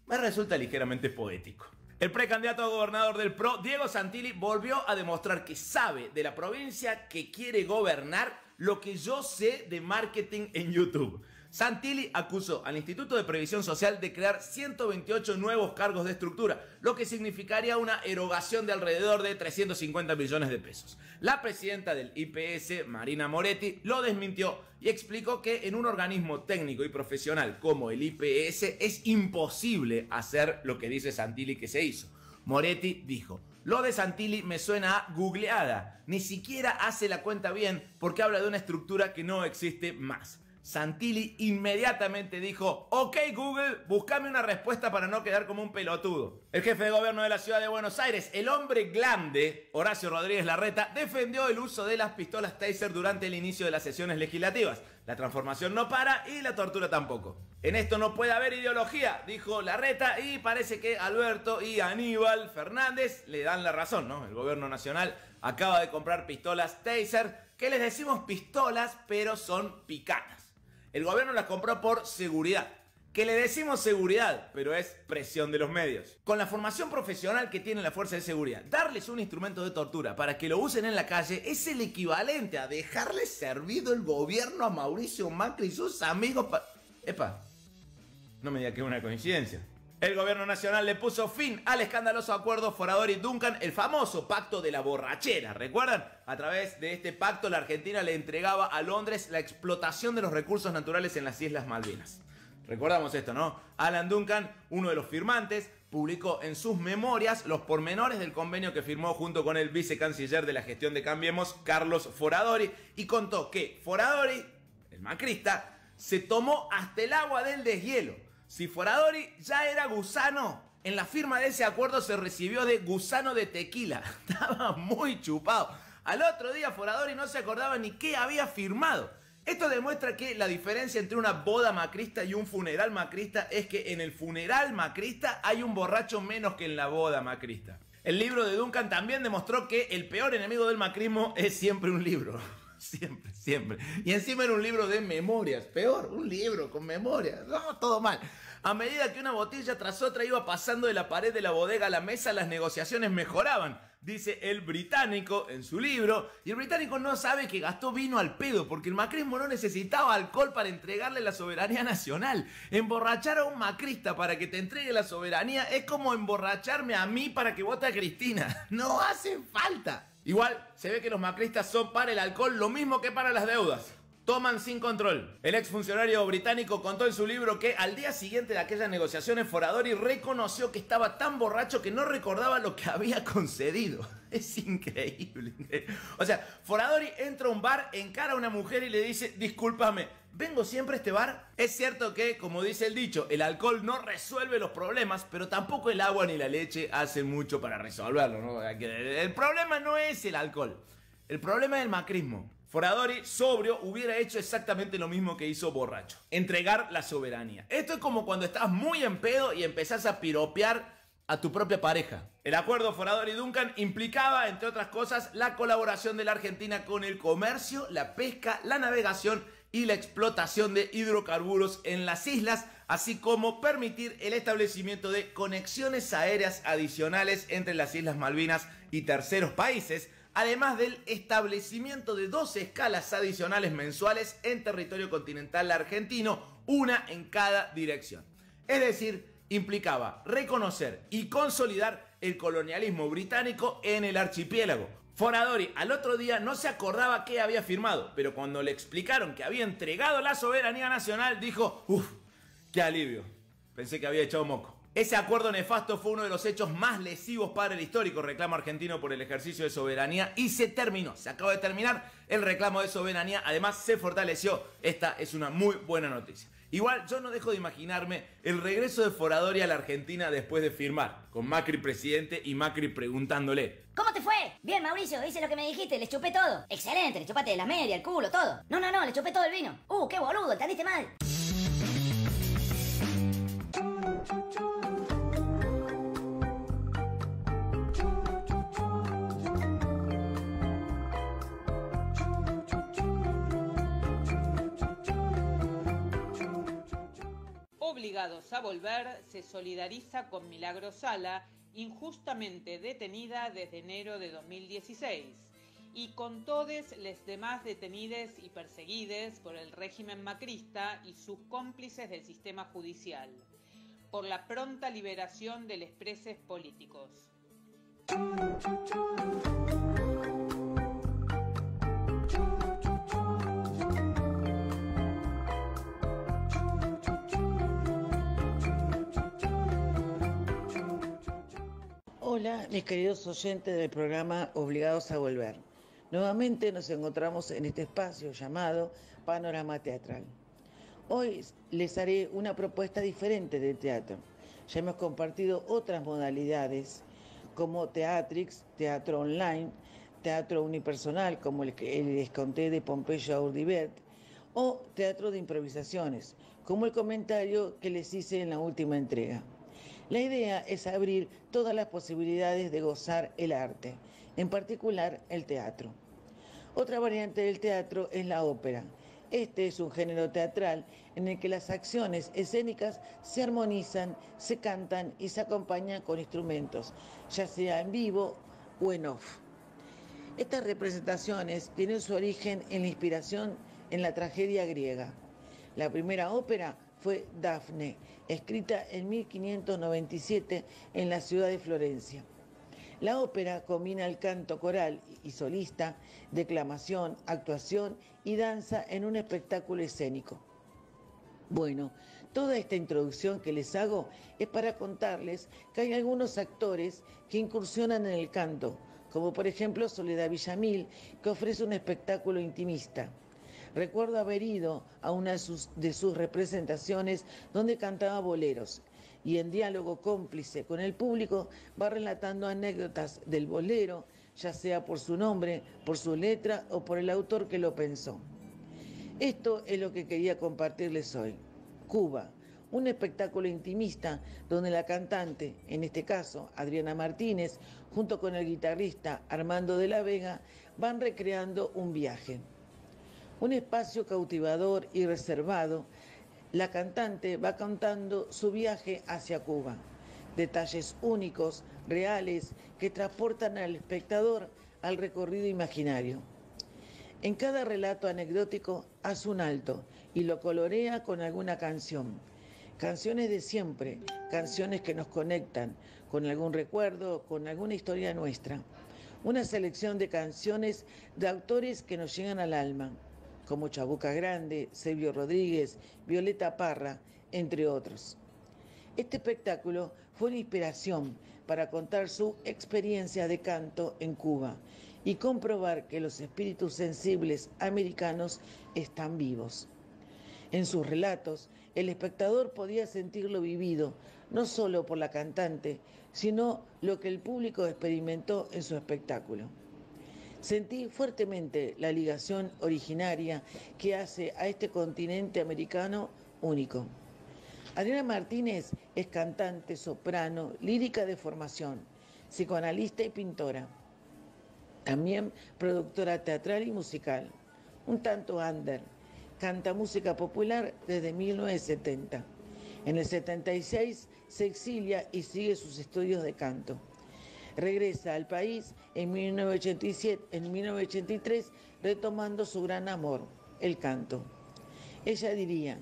Me resulta ligeramente poético. El precandidato a gobernador del PRO, Diego Santilli, volvió a demostrar que sabe de la provincia que quiere gobernar lo que yo sé de marketing en YouTube. Santilli acusó al Instituto de Previsión Social de crear 128 nuevos cargos de estructura, lo que significaría una erogación de alrededor de 350 millones de pesos. La presidenta del IPS, Marina Moretti, lo desmintió y explicó que en un organismo técnico y profesional como el IPS es imposible hacer lo que dice Santilli que se hizo. Moretti dijo: lo de Santilli me suena a googleada, ni siquiera hace la cuenta bien porque habla de una estructura que no existe más. Santilli inmediatamente dijo: ok Google, buscame una respuesta para no quedar como un pelotudo. El jefe de gobierno de la ciudad de Buenos Aires, el hombre grande, Horacio Rodríguez Larreta, defendió el uso de las pistolas Taser durante el inicio de las sesiones legislativas. La transformación no para y la tortura tampoco. En esto no puede haber ideología, dijo Larreta, y parece que Alberto y Aníbal Fernández le dan la razón, ¿no? El gobierno nacional acaba de comprar pistolas Taser, que les decimos pistolas, pero son picanas. El gobierno las compró por seguridad. Que le decimos seguridad, pero es presión de los medios. Con la formación profesional que tiene la fuerza de seguridad, darles un instrumento de tortura para que lo usen en la calle es el equivalente a dejarles servido el gobierno a Mauricio Macri y sus amigos Epa, no me diga que es una coincidencia. El gobierno nacional le puso fin al escandaloso acuerdo Foradori-Duncan, el famoso pacto de la borrachera. ¿Recuerdan? A través de este pacto, la Argentina le entregaba a Londres la explotación de los recursos naturales en las Islas Malvinas. Recordamos esto, ¿no? Alan Duncan, uno de los firmantes, publicó en sus memorias los pormenores del convenio que firmó junto con el vicecanciller de la gestión de Cambiemos, Carlos Foradori, y contó que Foradori, el macrista, se tomó hasta el agua del deshielo. Si Foradori ya era gusano, en la firma de ese acuerdo se recibió de gusano de tequila. Estaba muy chupado. Al otro día Foradori no se acordaba ni qué había firmado. Esto demuestra que la diferencia entre una boda macrista y un funeral macrista es que en el funeral macrista hay un borracho menos que en la boda macrista. El libro de Duncan también demostró que el peor enemigo del macrismo es siempre un libro. Siempre, siempre. Y encima era un libro de memorias. Peor, un libro con memorias. No, todo mal. A medida que una botella tras otra iba pasando de la pared de la bodega a la mesa, las negociaciones mejoraban, dice el británico en su libro. Y el británico no sabe que gastó vino al pedo, porque el macrismo no necesitaba alcohol para entregarle la soberanía nacional. Emborrachar a un macrista para que te entregue la soberanía es como emborracharme a mí para que vote a Cristina. No hace falta. Igual, se ve que los macristas son para el alcohol lo mismo que para las deudas. Toman sin control. El exfuncionario británico contó en su libro que al día siguiente de aquellas negociaciones, Foradori reconoció que estaba tan borracho que no recordaba lo que había concedido. Es increíble. O sea, Foradori entra a un bar, encara a una mujer y le dice: discúlpame, ¿vengo siempre a este bar? Es cierto que, como dice el dicho, el alcohol no resuelve los problemas, pero tampoco el agua ni la leche hacen mucho para resolverlo, ¿no? El problema no es el alcohol. El problema es el macrismo. Foradori, sobrio, hubiera hecho exactamente lo mismo que hizo borracho: entregar la soberanía. Esto es como cuando estás muy en pedo y empezás a piropear a tu propia pareja. El acuerdo Foradori-Duncan implicaba, entre otras cosas, la colaboración de la Argentina con el comercio, la pesca, la navegación y la explotación de hidrocarburos en las islas, así como permitir el establecimiento de conexiones aéreas adicionales entre las Islas Malvinas y terceros países, además del establecimiento de 2 escalas adicionales mensuales en territorio continental argentino, una en cada dirección. Es decir, implicaba reconocer y consolidar el colonialismo británico en el archipiélago. Foradori al otro día no se acordaba qué había firmado, pero cuando le explicaron que había entregado la soberanía nacional, dijo: uff, qué alivio, pensé que había echado moco. Ese acuerdo nefasto fue uno de los hechos más lesivos para el histórico reclamo argentino por el ejercicio de soberanía y se terminó, se acaba de terminar el reclamo de soberanía, además se fortaleció. Esta es una muy buena noticia. Igual yo no dejo de imaginarme el regreso de Foradori a la Argentina después de firmar, con Macri presidente y Macri preguntándole: ¿cómo te fue? Bien, Mauricio, hice lo que me dijiste, le chupé todo. Excelente, le chupaste la media, el culo, todo. No, le chupé todo el vino. Qué boludo, entendiste mal. Obligados a Volver se solidariza con Milagro Sala, injustamente detenida desde enero de 2016, y con todos los demás detenidos y perseguidos por el régimen macrista y sus cómplices del sistema judicial, por la pronta liberación de los presos políticos. Hola, mis queridos oyentes del programa Obligados a Volver. Nuevamente nos encontramos en este espacio llamado Panorama Teatral. Hoy les haré una propuesta diferente de teatro. Ya hemos compartido otras modalidades como Teatrix, teatro online, teatro unipersonal como el que les conté de Pompeyo Aurdibert, o teatro de improvisaciones, como el comentario que les hice en la última entrega. La idea es abrir todas las posibilidades de gozar el arte, en particular el teatro. Otra variante del teatro es la ópera. Este es un género teatral en el que las acciones escénicas se armonizan, se cantan y se acompañan con instrumentos, ya sea en vivo o en off. Estas representaciones tienen su origen en la inspiración en la tragedia griega. La primera ópera fue Dafne, escrita en 1597 en la ciudad de Florencia. La ópera combina el canto coral y solista, declamación, actuación y danza en un espectáculo escénico. Bueno, toda esta introducción que les hago es para contarles que hay algunos actores que incursionan en el canto, como por ejemplo Soledad Villamil, que ofrece un espectáculo intimista. Recuerdo haber ido a una de sus representaciones donde cantaba boleros y en diálogo cómplice con el público va relatando anécdotas del bolero, ya sea por su nombre, por su letra o por el autor que lo pensó. Esto es lo que quería compartirles hoy. Cuba, un espectáculo intimista donde la cantante, en este caso Adriana Martínez, junto con el guitarrista Armando de la Vega, van recreando un viaje. Un espacio cautivador y reservado, la cantante va contando su viaje hacia Cuba. Detalles únicos, reales, que transportan al espectador al recorrido imaginario. En cada relato anecdótico hace un alto y lo colorea con alguna canción. Canciones de siempre, canciones que nos conectan con algún recuerdo, con alguna historia nuestra. Una selección de canciones de autores que nos llegan al alma, como Chabuca Grande, Silvio Rodríguez, Violeta Parra, entre otros. Este espectáculo fue una inspiración para contar su experiencia de canto en Cuba y comprobar que los espíritus sensibles americanos están vivos. En sus relatos, el espectador podía sentir lo vivido, no solo por la cantante, sino lo que el público experimentó en su espectáculo. Sentí fuertemente la ligación originaria que hace a este continente americano único. Adriana Martínez es cantante, soprano, lírica de formación, psicoanalista y pintora. También productora teatral y musical. Un tanto under. Canta música popular desde 1970. En el 76 se exilia y sigue sus estudios de canto. Regresa al país en 1983, retomando su gran amor, el canto. Ella diría,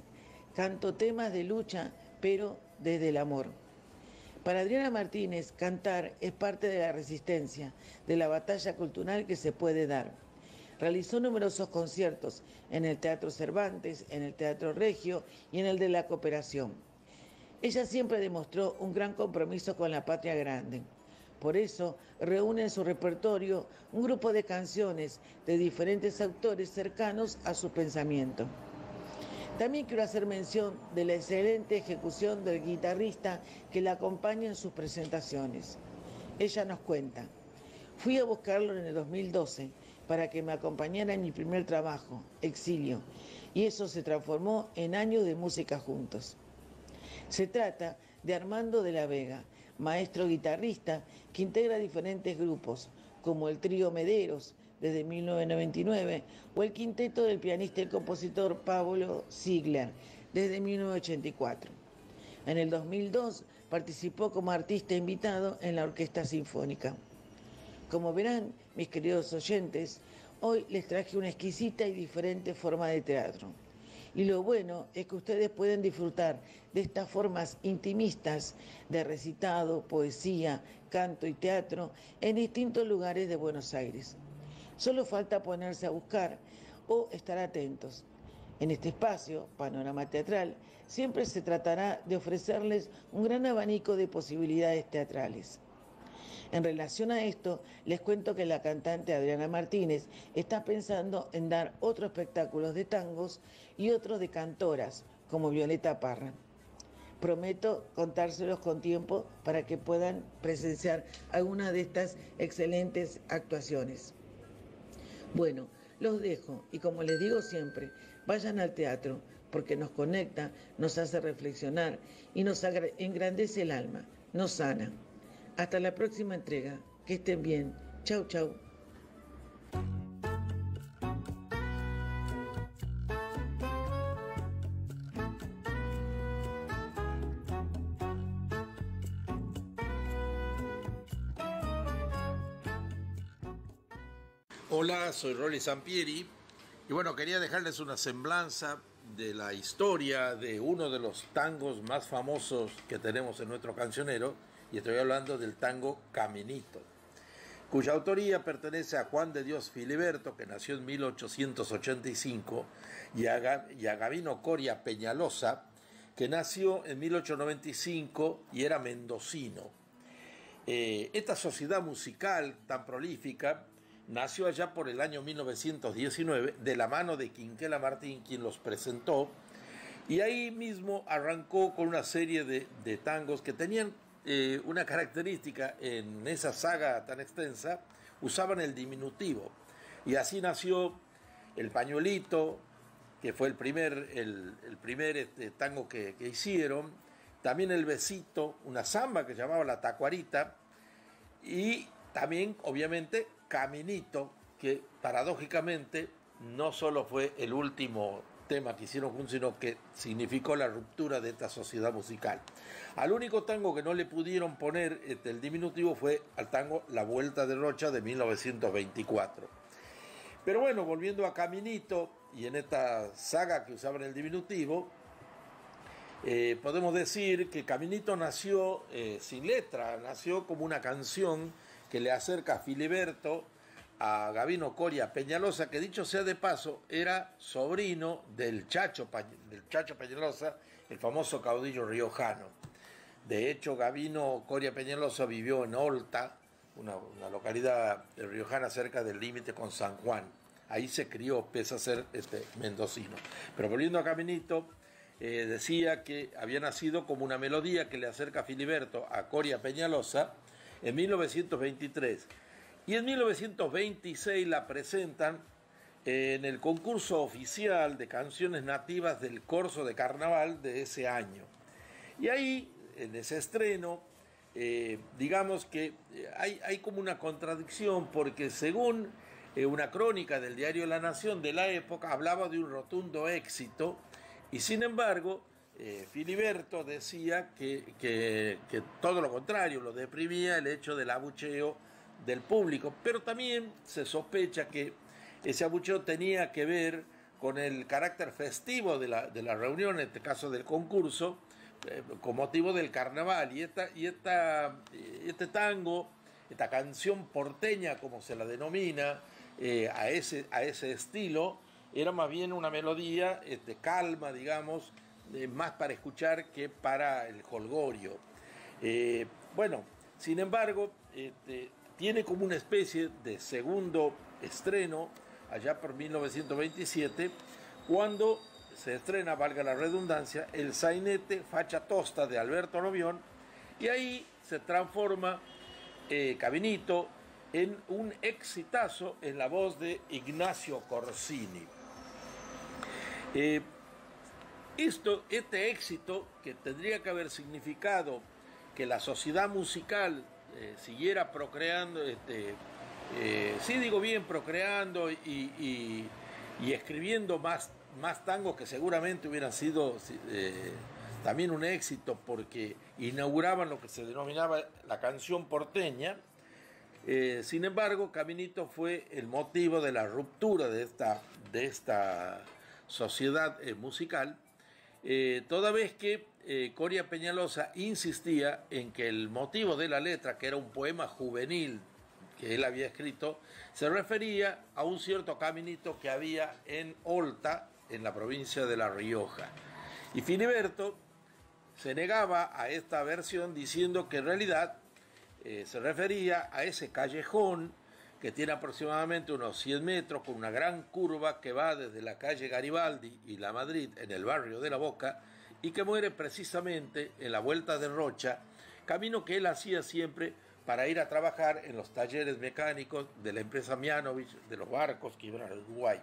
canto temas de lucha, pero desde el amor. Para Adriana Martínez, cantar es parte de la resistencia, de la batalla cultural que se puede dar. Realizó numerosos conciertos en el Teatro Cervantes, en el Teatro Regio y en el de la Cooperación. Ella siempre demostró un gran compromiso con la patria grande. Por eso reúne en su repertorio un grupo de canciones de diferentes autores cercanos a su pensamiento. También quiero hacer mención de la excelente ejecución del guitarrista que la acompaña en sus presentaciones. Ella nos cuenta, fui a buscarlo en el 2012 para que me acompañara en mi primer trabajo, Exilio, y eso se transformó en años de música juntos. Se trata de Armando de la Vega, maestro guitarrista que integra diferentes grupos, como el Trío Mederos, desde 1999, o el quinteto del pianista y compositor Pablo Ziegler, desde 1984. En el 2002 participó como artista invitado en la Orquesta Sinfónica. Como verán, mis queridos oyentes, hoy les traje una exquisita y diferente forma de teatro. Y lo bueno es que ustedes pueden disfrutar de estas formas intimistas de recitado, poesía, canto y teatro en distintos lugares de Buenos Aires. Solo falta ponerse a buscar o estar atentos. En este espacio, Panorama Teatral, siempre se tratará de ofrecerles un gran abanico de posibilidades teatrales. En relación a esto, les cuento que la cantante Adriana Martínez está pensando en dar otros espectáculos de tangos y otros de cantoras, como Violeta Parra. Prometo contárselos con tiempo para que puedan presenciar alguna de estas excelentes actuaciones. Bueno, los dejo y como les digo siempre, vayan al teatro porque nos conecta, nos hace reflexionar y nos engrandece el alma, nos sana. Hasta la próxima entrega. Que estén bien. Chau, chau. Hola, soy Rolly Sampieri y bueno, quería dejarles una semblanza de la historia de uno de los tangos más famosos que tenemos en nuestro cancionero, y estoy hablando del tango Caminito, cuya autoría pertenece a Juan de Dios Filiberto, que nació en 1885, y a Gavino Coria Peñalosa, que nació en 1895 y era mendocino. Esta sociedad musical tan prolífica nació allá por el año 1919 de la mano de Quinquela Martín, quien los presentó, y ahí mismo arrancó con una serie de tangos que tenían una característica. En esa saga tan extensa usaban el diminutivo, y así nació el Pañuelito, que fue el primer tango que hicieron, también el Besito, una samba que llamaba la Tacuarita, y también obviamente Caminito, que paradójicamente no solo fue el último tema que hicieron juntos, sino que significó la ruptura de esta sociedad musical. Al único tango que no le pudieron poner el diminutivo fue al tango La Vuelta de Rocha de 1924. Pero bueno, volviendo a Caminito, y en esta saga que usaban el diminutivo, podemos decir que Caminito nació sin letra, nació como una canción que le acerca a Filiberto a Gavino Coria Peñalosa, que dicho sea de paso, era sobrino del Chacho Peñalosa, el famoso caudillo riojano. De hecho, Gavino Coria Peñalosa vivió en Olta, una localidad riojana cerca del límite con San Juan. Ahí se crió, pese a ser mendocino. Pero volviendo a Caminito, decía que había nacido como una melodía que le acerca a Filiberto a Coria Peñalosa en 1923. Y en 1926 la presentan en el concurso oficial de canciones nativas del Corso de Carnaval de ese año. Y ahí, en ese estreno, digamos que hay como una contradicción, porque según una crónica del diario La Nación de la época, hablaba de un rotundo éxito, y sin embargo, Filiberto decía que todo lo contrario, lo deprimía el hecho del abucheo del público, pero también se sospecha que ese abucheo tenía que ver con el carácter festivo de la reunión, en este caso del concurso, con motivo del carnaval, y este tango, esta canción porteña, como se la denomina, a ese estilo, era más bien una melodía calma, digamos, más para escuchar que para el jolgorio. Bueno, sin embargo, tiene como una especie de segundo estreno allá por 1927, cuando se estrena, valga la redundancia, el sainete Facha Tosta de Alberto Lobión, y ahí se transforma Caminito en un exitazo en la voz de Ignacio Corsini. Este éxito, que tendría que haber significado que la sociedad musical siguiera procreando, sí digo bien, procreando y escribiendo más tangos que seguramente hubieran sido también un éxito, porque inauguraban lo que se denominaba la canción porteña. Sin embargo, Caminito fue el motivo de la ruptura de esta sociedad musical, toda vez que Coria Peñalosa insistía en que el motivo de la letra, que era un poema juvenil que él había escrito, se refería a un cierto Caminito que había en Olta, en la provincia de La Rioja. Y Filiberto se negaba a esta versión, diciendo que en realidad se refería a ese callejón que tiene aproximadamente unos 100 metros, con una gran curva que va desde la calle Garibaldi y La Madrid, en el barrio de La Boca, y que muere precisamente en la Vuelta de Rocha, camino que él hacía siempre para ir a trabajar en los talleres mecánicos de la empresa Mianovich, de los barcos que iban al Uruguay.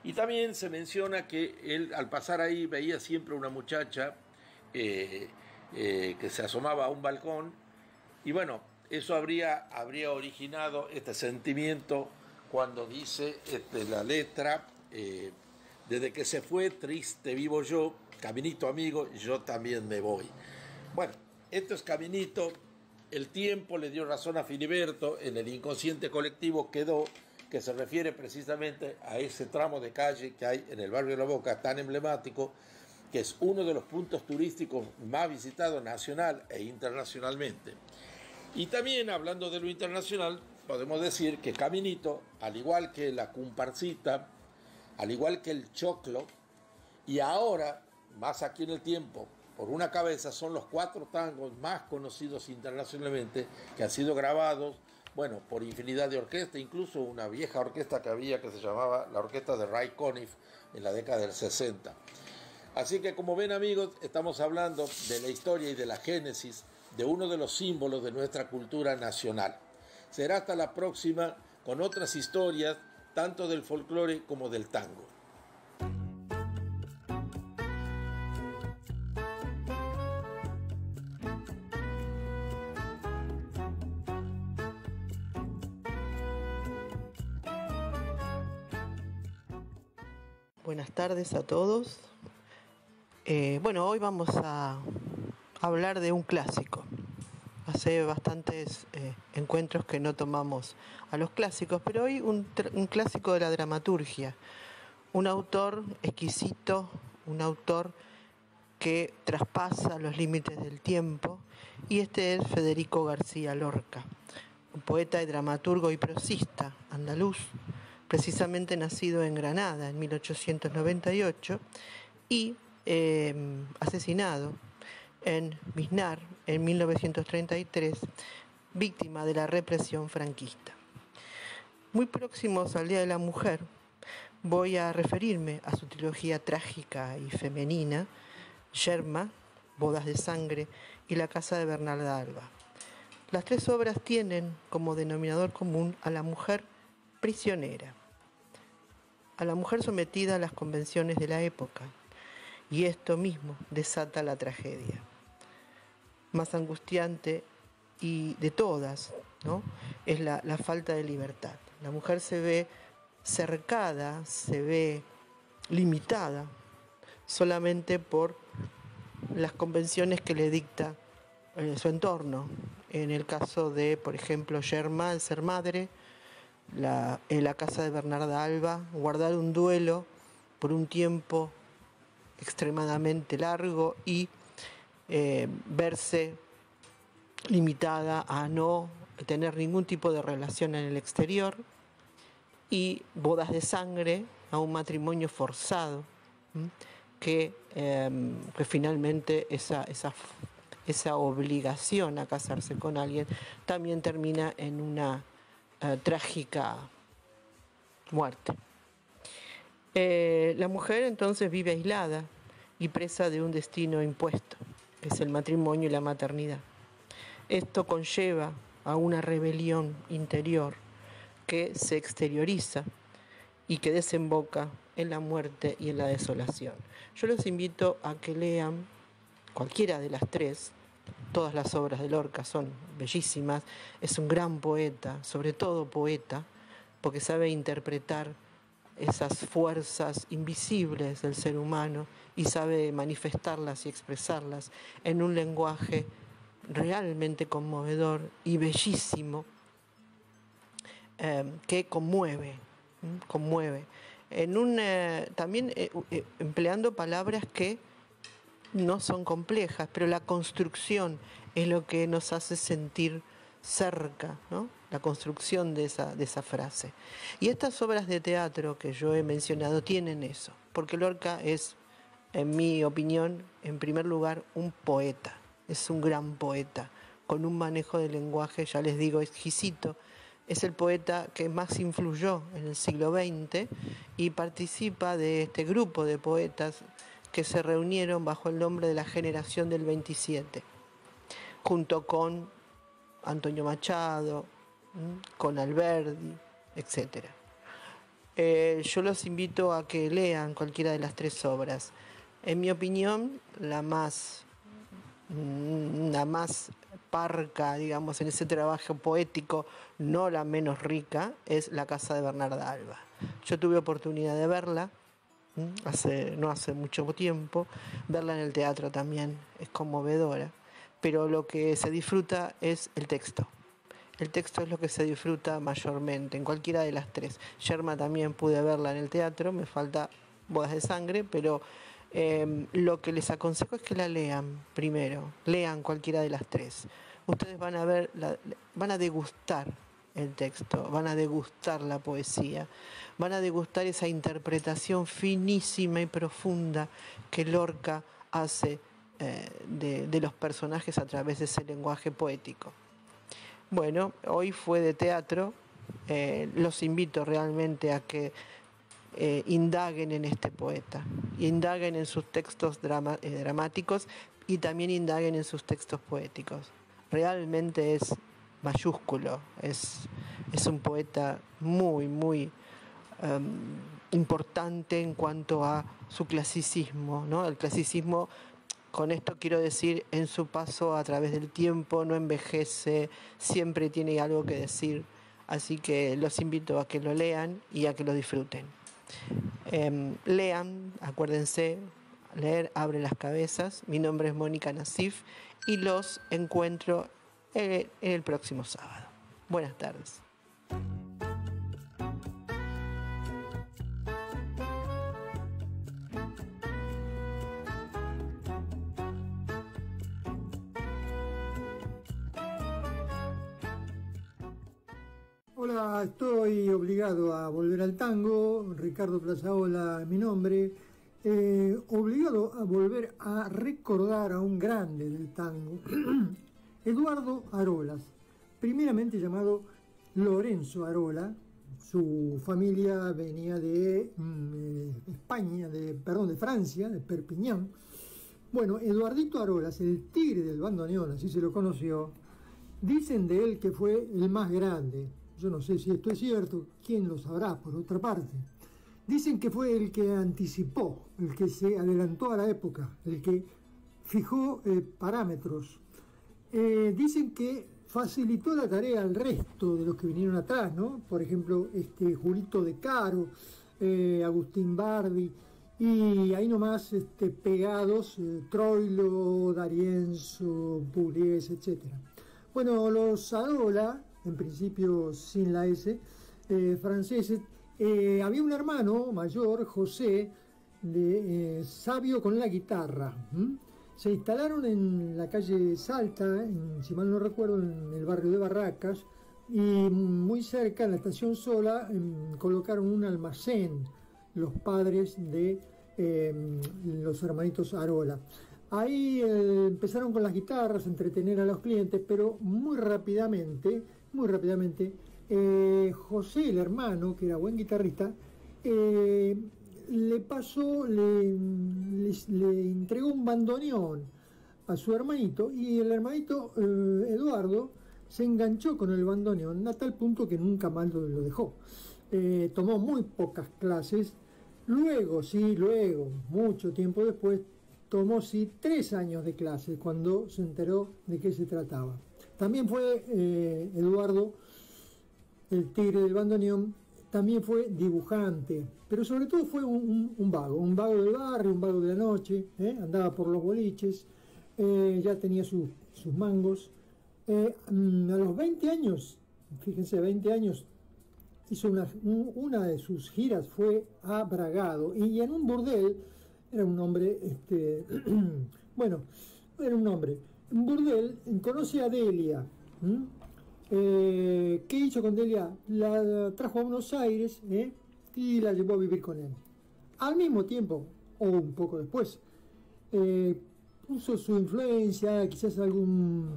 Y también se menciona que él, al pasar ahí, veía siempre una muchacha que se asomaba a un balcón, y bueno, eso habría originado este sentimiento cuando dice la letra, desde que se fue, triste vivo yo, caminito amigo, yo también me voy. Bueno, esto es Caminito. El tiempo le dio razón a Filiberto, en el inconsciente colectivo quedó, que se refiere precisamente a ese tramo de calle que hay en el barrio de La Boca, tan emblemático, que es uno de los puntos turísticos más visitados nacional e internacionalmente. Y también, hablando de lo internacional, podemos decir que Caminito, al igual que la comparsita, al igual que el choclo, y ahora, más aquí en el tiempo, por una cabeza, son los 4 tangos más conocidos internacionalmente, que han sido grabados, bueno, por infinidad de orquestas, incluso una vieja orquesta que había que se llamaba la orquesta de Ray Conniff en la década del 60. Así que, como ven, amigos, estamos hablando de la historia y de la génesis de uno de los símbolos de nuestra cultura nacional. Será hasta la próxima con otras historias, tanto del folclore como del tango. Buenas tardes a todos. Bueno, hoy vamos a hablar de un clásico. Hace bastantes encuentros que no tomamos a los clásicos, pero hoy un clásico de la dramaturgia. Un autor exquisito, un autor que traspasa los límites del tiempo, y este es Federico García Lorca, un poeta y dramaturgo y prosista andaluz, precisamente nacido en Granada en 1898 y asesinado en Biznar en 1933, víctima de la represión franquista. Muy próximos al Día de la Mujer, voy a referirme a su trilogía trágica y femenina, Yerma, Bodas de Sangre y La Casa de Bernarda Alba. Las 3 obras tienen como denominador común a la mujer prisionera, a la mujer sometida a las convenciones de la época, y esto mismo desata la tragedia más angustiante y de todas, ¿no? Es la falta de libertad. La mujer se ve cercada, se ve limitada solamente por las convenciones que le dicta su entorno. En el caso de, por ejemplo, Yerma, el ser madre, en la casa de Bernarda Alba, guardar un duelo por un tiempo extremadamente largo y verse limitada a no tener ningún tipo de relación en el exterior, y Bodas de Sangre, a un matrimonio forzado, que finalmente esa obligación a casarse con alguien también termina en una trágica muerte. La mujer entonces vive aislada y presa de un destino impuesto, que es el matrimonio y la maternidad. Esto conlleva a una rebelión interior que se exterioriza y que desemboca en la muerte y en la desolación. Yo los invito a que lean cualquiera de las 3. Todas las obras de Lorca son bellísimas. Es un gran poeta, sobre todo poeta, porque sabe interpretar esas fuerzas invisibles del ser humano y sabe manifestarlas y expresarlas en un lenguaje realmente conmovedor y bellísimo, que conmueve. También empleando palabras que no son complejas, pero la construcción es lo que nos hace sentir cerca, ¿no? La construcción de esa frase. Y estas obras de teatro que yo he mencionado tienen eso, porque Lorca es, en mi opinión, en primer lugar, un poeta. Es un gran poeta, con un manejo de lenguaje, ya les digo, exquisito, es el poeta que más influyó en el siglo XX y participa de este grupo de poetas que se reunieron bajo el nombre de la Generación del 27, junto con Antonio Machado, con Alberdi, etc. Yo los invito a que lean cualquiera de las tres obras. En mi opinión, la más parca, digamos, en ese trabajo poético, no la menos rica, es La casa de Bernarda Alba. Yo tuve oportunidad de verla no hace mucho tiempo, verla en el teatro también es conmovedora, pero lo que se disfruta es el texto. El texto es lo que se disfruta mayormente, en cualquiera de las tres. Yerma también pude verla en el teatro, me falta Bodas de Sangre, pero lo que les aconsejo es que la lean primero, lean cualquiera de las tres. Ustedes van a ver, van a degustar el texto, van a degustar la poesía, van a degustar esa interpretación finísima y profunda que Lorca hace de los personajes a través de ese lenguaje poético. Bueno, hoy fue de teatro, los invito realmente a que indaguen en este poeta, indaguen en sus textos dramáticos y también indaguen en sus textos poéticos. Realmente es mayúsculo, es un poeta muy, muy importante en cuanto a su clasicismo, ¿no? El clasicismo, con esto quiero decir, en su paso a través del tiempo no envejece, siempre tiene algo que decir, así que los invito a que lo lean y a que lo disfruten. Lean, acuérdense, leer abre las cabezas. Mi nombre es Mónica Nasif y los encuentro en el próximo sábado. Buenas tardes. Hola, estoy obligado a volver al tango. Ricardo Plazaola es mi nombre. Obligado a volver a recordar a un grande del tango, Eduardo Arolas, primeramente llamado Lorenzo Arola. Su familia venía de Francia, de Perpiñán. Bueno, Eduardito Arolas, el tigre del bandoneón, así se lo conoció. Dicen de él que fue el más grande. Yo no sé si esto es cierto, quién lo sabrá, por otra parte. Dicen que fue el que anticipó, el que se adelantó a la época, el que fijó parámetros. Dicen que facilitó la tarea al resto de los que vinieron atrás, ¿no? Por ejemplo, Julito De Caro, Agustín Bardi, y ahí nomás pegados, Troilo, D'Arienzo, Pugliese, etc. Bueno, los Arola, en principio sin la S, franceses, había un hermano mayor, José, sabio con la guitarra. Se instalaron en la calle Salta, si mal no recuerdo, en el barrio de Barracas, y muy cerca, en la estación Sola, colocaron un almacén, los padres de los hermanitos Arola. Ahí empezaron con las guitarras, a entretener a los clientes, pero muy rápidamente, José, el hermano, que era buen guitarrista, le entregó un bandoneón a su hermanito, y el hermanito Eduardo se enganchó con el bandoneón a tal punto que nunca más lo dejó. Tomó muy pocas clases. Luego, mucho tiempo después, tomó 3 años de clases cuando se enteró de qué se trataba. También fue Eduardo, el tigre del bandoneón, también fue dibujante, pero sobre todo fue un vago del barrio, un vago de la noche, andaba por los boliches, ya tenía sus mangos. A los 20 años, fíjense, 20 años, hizo una de sus giras, fue a Bragado, y en un burdel, era un hombre, un burdel, conoce a Delia. ¿Qué hizo con Delia? La trajo a Buenos Aires y la llevó a vivir con él. Al mismo tiempo, o un poco después, puso su influencia, quizás algún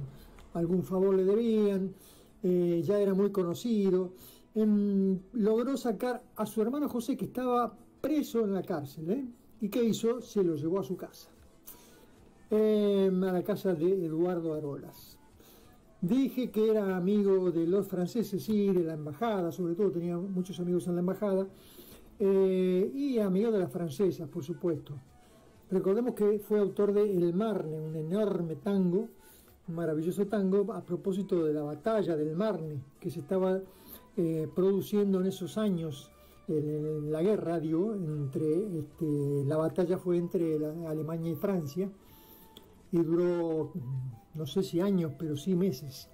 favor le debían, ya era muy conocido. Logró sacar a su hermano José, que estaba preso en la cárcel, ¿y qué hizo? Se lo llevó a su casa, a la casa de Eduardo Arolas. Dije que era amigo de los franceses, sí, de la embajada, sobre todo tenía muchos amigos en la embajada, y amigo de las francesas, por supuesto. Recordemos que fue autor de El Marne, un enorme tango, un maravilloso tango, a propósito de la batalla del Marne, que se estaba produciendo en esos años, en la guerra, digo, la batalla fue entre Alemania y Francia, y duró, no sé si años, pero sí meses.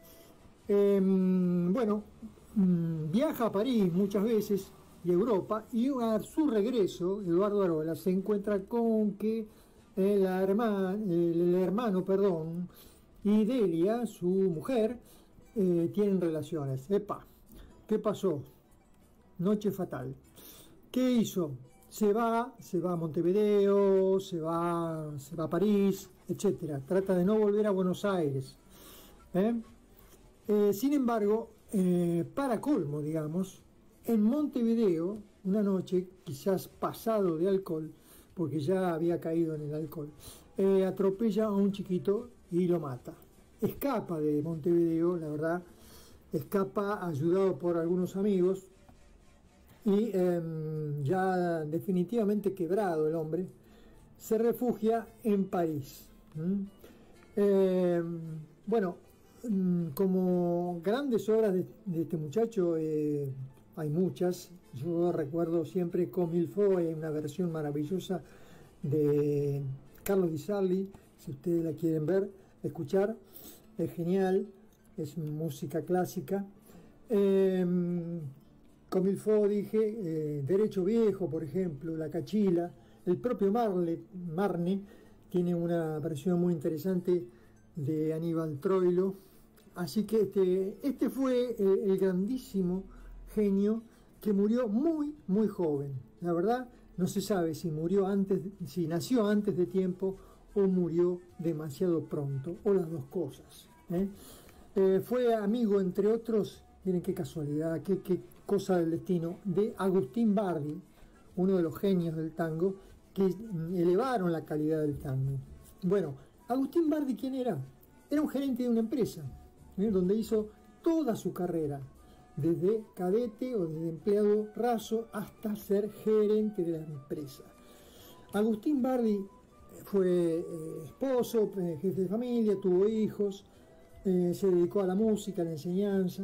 Viaja a París muchas veces y Europa, y a su regreso, Eduardo Arolas se encuentra con que el hermano y Delia, su mujer, tienen relaciones. ¿Qué pasó? Noche fatal. ¿Qué hizo? Se va a Montevideo, se va a París, etcétera. Trata de no volver a Buenos Aires. Sin embargo, para colmo, digamos, en Montevideo, una noche, quizás pasado de alcohol, porque ya había caído en el alcohol, atropella a un chiquito y lo mata. Escapa de Montevideo, la verdad, escapa ayudado por algunos amigos, y ya definitivamente quebrado el hombre, se refugia en París. Como grandes obras de este muchacho, hay muchas. Yo recuerdo siempre Comme il faut, hay una versión maravillosa de Carlos Di Sarli, si ustedes la quieren ver, escuchar, es genial, es música clásica. Comme il faut, dije, Derecho Viejo, por ejemplo, La Cachila, el propio Marne tiene una versión muy interesante de Aníbal Troilo. Así que este fue el grandísimo genio que murió muy, muy joven. La verdad, no se sabe si nació antes de tiempo o murió demasiado pronto, o las dos cosas. Fue amigo, entre otros, miren qué casualidad, qué cosa del destino, de Agustín Bardi, uno de los genios del tango, que elevaron la calidad del tango. Bueno, Agustín Bardi, ¿quién era? Era un gerente de una empresa, donde hizo toda su carrera, desde cadete o desde empleado raso hasta ser gerente de la empresa. Agustín Bardi fue esposo, jefe de familia, tuvo hijos, se dedicó a la música, a la enseñanza,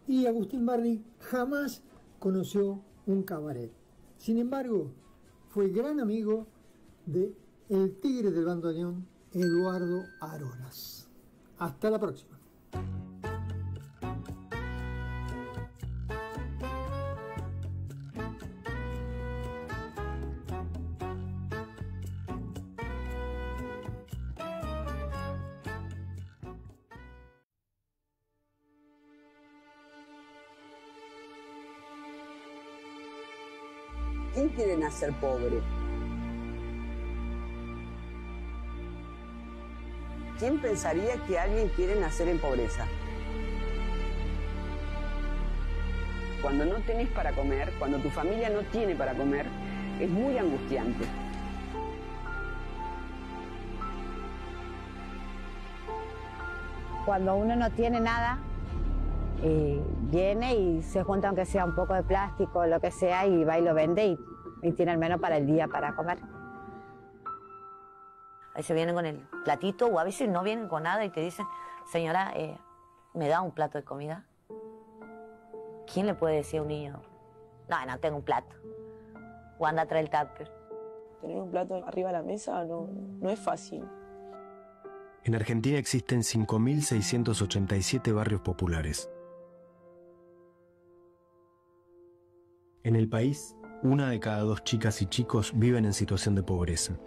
y Agustín Bardi jamás conoció un cabaret. Sin embargo, fue gran amigo de el tigre del bandoneón, Eduardo Arolas. Hasta la próxima. ¿Quién quiere nacer pobre? ¿Quién pensaría que alguien quiere nacer en pobreza? Cuando no tenés para comer, cuando tu familia no tiene para comer, es muy angustiante. Cuando uno no tiene nada, viene y se junta aunque sea un poco de plástico, lo que sea, y va y lo vende y tiene al menos para el día para comer. A veces vienen con el platito o a veces no vienen con nada y te dicen, señora, ¿me da un plato de comida? ¿Quién le puede decir a un niño, no tengo un plato? O anda a traer el tupper. Tener un plato arriba de la mesa no es fácil. En Argentina existen 5.687 barrios populares. En el país, 1 de cada 2 chicas y chicos viven en situación de pobreza,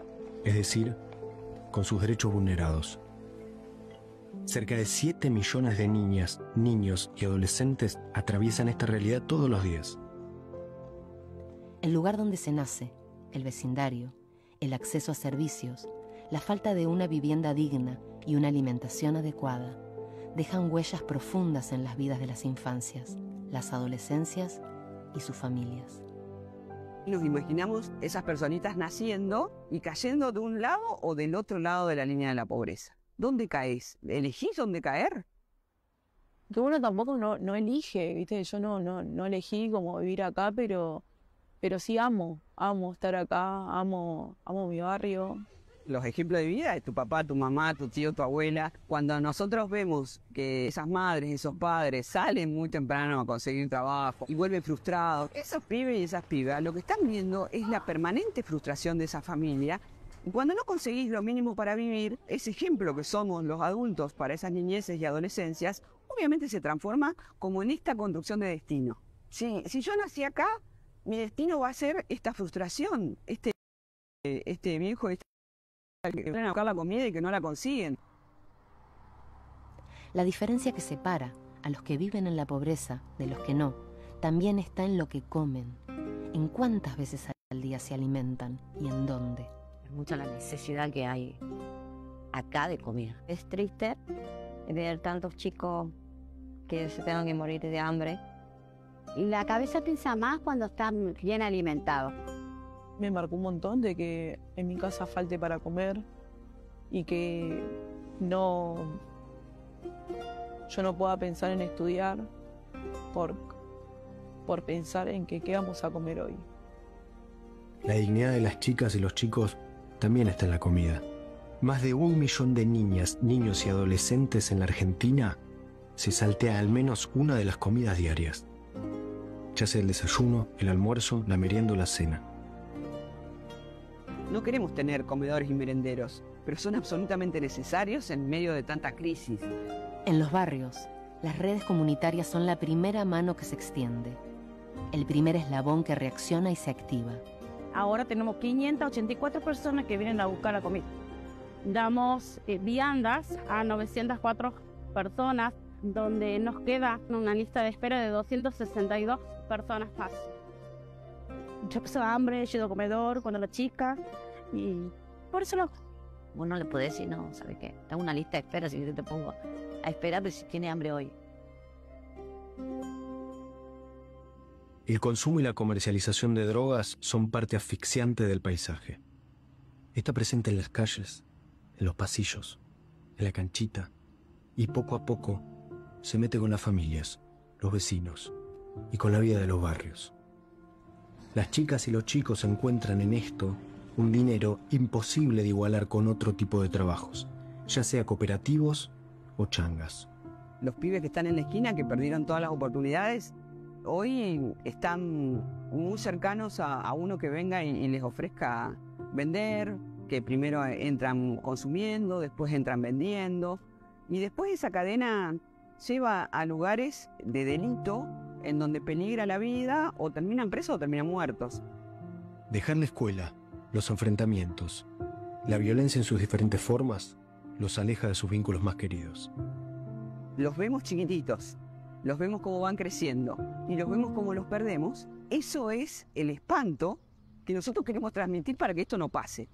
es decir, con sus derechos vulnerados. Cerca de 7 millones de niñas, niños y adolescentes atraviesan esta realidad todos los días. El lugar donde se nace, el vecindario, el acceso a servicios, la falta de una vivienda digna y una alimentación adecuada dejan huellas profundas en las vidas de las infancias, las adolescencias y sus familias. Nos imaginamos esas personitas naciendo y cayendo de un lado o del otro lado de la línea de la pobreza. ¿Dónde caes? ¿Elegís dónde caer? Que uno tampoco no elige, ¿viste? Yo no elegí como vivir acá, pero sí amo estar acá, amo mi barrio. Los ejemplos de vida de tu papá, tu mamá, tu tío, tu abuela. Cuando nosotros vemos que esas madres, esos padres salen muy temprano a conseguir trabajo y vuelven frustrados, esos pibes y esas pibas, lo que están viendo es la permanente frustración de esa familia. Y cuando no conseguís lo mínimo para vivir, ese ejemplo que somos los adultos para esas niñeces y adolescencias, obviamente se transforma como en esta construcción de destino. Si yo nací acá, mi destino va a ser esta frustración, este viejo, que vienen a buscar la comida y que no la consiguen. La diferencia que separa a los que viven en la pobreza de los que no, también está en lo que comen, en cuántas veces al día se alimentan y en dónde. Es mucha la necesidad que hay acá de comida. Es triste ver tantos chicos que se tengan que morir de hambre. Y la cabeza piensa más cuando están bien alimentados. Me marcó un montón de que en mi casa falte para comer y que yo no pueda pensar en estudiar por pensar en que qué vamos a comer hoy. La dignidad de las chicas y los chicos también está en la comida. Más de 1 millón de niñas, niños y adolescentes en la Argentina se saltea al menos una de las comidas diarias, ya sea el desayuno, el almuerzo, la merienda o la cena. No queremos tener comedores y merenderos, pero son absolutamente necesarios en medio de tanta crisis. En los barrios, las redes comunitarias son la primera mano que se extiende, el primer eslabón que reacciona y se activa. Ahora tenemos 584 personas que vienen a buscar la comida. Damos viandas a 904 personas, donde nos queda una lista de espera de 262 personas más. Yo pasaba hambre, he ido al comedor cuando era chica y por eso lo... Vos no le podés decir, no, ¿sabes qué? Tengo una lista de espera, si yo te pongo a esperar, pero si tiene hambre hoy. El consumo y la comercialización de drogas son parte asfixiante del paisaje. Está presente en las calles, en los pasillos, en la canchita, y poco a poco se mete con las familias, los vecinos y con la vida de los barrios. Las chicas y los chicos encuentran en esto un dinero imposible de igualar con otro tipo de trabajos, ya sea cooperativos o changas. Los pibes que están en la esquina, que perdieron todas las oportunidades, hoy están muy cercanos a uno que venga y les ofrezca vender, que primero entran consumiendo, después entran vendiendo, y después esa cadena lleva a lugares de delito en donde peligra la vida, o terminan presos o terminan muertos. Dejar la escuela, los enfrentamientos, la violencia en sus diferentes formas, los aleja de sus vínculos más queridos. Los vemos chiquititos, los vemos cómo van creciendo y los vemos cómo los perdemos. Eso es el espanto que nosotros queremos transmitir para que esto no pase.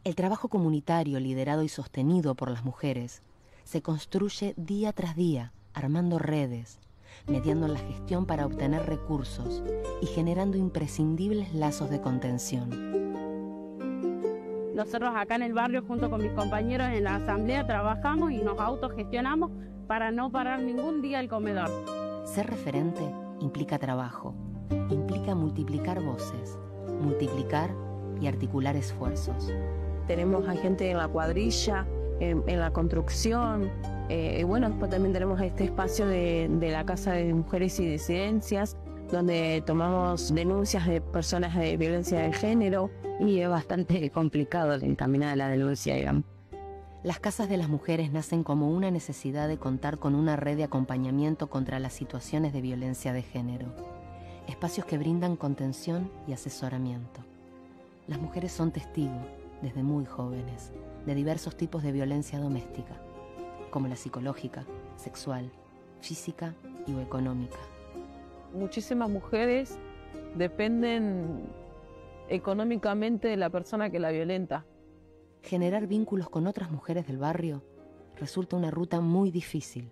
El trabajo comunitario liderado y sostenido por las mujeres se construye día tras día, armando redes, mediando en la gestión para obtener recursos y generando imprescindibles lazos de contención. Nosotros acá en el barrio, junto con mis compañeros en la asamblea, trabajamos y nos autogestionamos para no parar ningún día el comedor. Ser referente implica trabajo, implica multiplicar voces, multiplicar y articular esfuerzos. Tenemos a gente en la cuadrilla, en la construcción, y bueno, después también tenemos este espacio de la Casa de Mujeres y Disidencias, donde tomamos denuncias de personas de violencia de género. Y es bastante complicado encaminar la denuncia, digamos. Las casas de las mujeres nacen como una necesidad de contar con una red de acompañamiento contra las situaciones de violencia de género. Espacios que brindan contención y asesoramiento. Las mujeres son testigos, desde muy jóvenes, de diversos tipos de violencia doméstica, como la psicológica, sexual, física y o económica. Muchísimas mujeres dependen económicamente de la persona que la violenta. Generar vínculos con otras mujeres del barrio resulta una ruta muy difícil,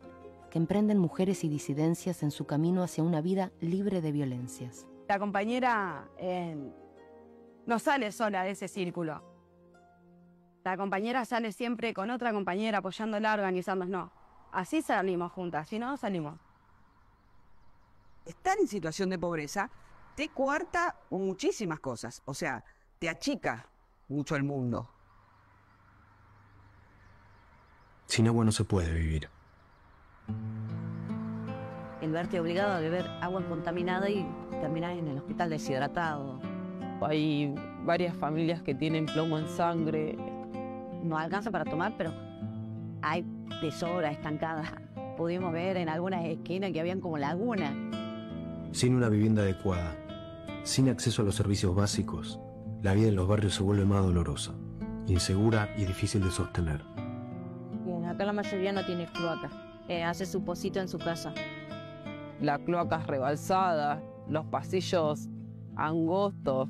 que emprenden mujeres y disidencias en su camino hacia una vida libre de violencias. La compañera no sale sola de ese círculo. La compañera sale siempre con otra compañera apoyándola, organizándonos. No, así salimos juntas, si no, salimos. Estar en situación de pobreza te coarta muchísimas cosas, o sea, te achica mucho el mundo. Sin agua no se puede vivir. El verte obligado a beber agua contaminada y terminar en el hospital deshidratado. Hay varias familias que tienen plomo en sangre. No alcanza para tomar, pero hay de sobra estancada. Pudimos ver en algunas esquinas que habían como lagunas. Sin una vivienda adecuada, sin acceso a los servicios básicos, la vida en los barrios se vuelve más dolorosa, insegura y difícil de sostener. Bien, acá la mayoría no tiene cloaca. Hace su pocito en su casa. La cloaca es rebalsada, los pasillos angostos,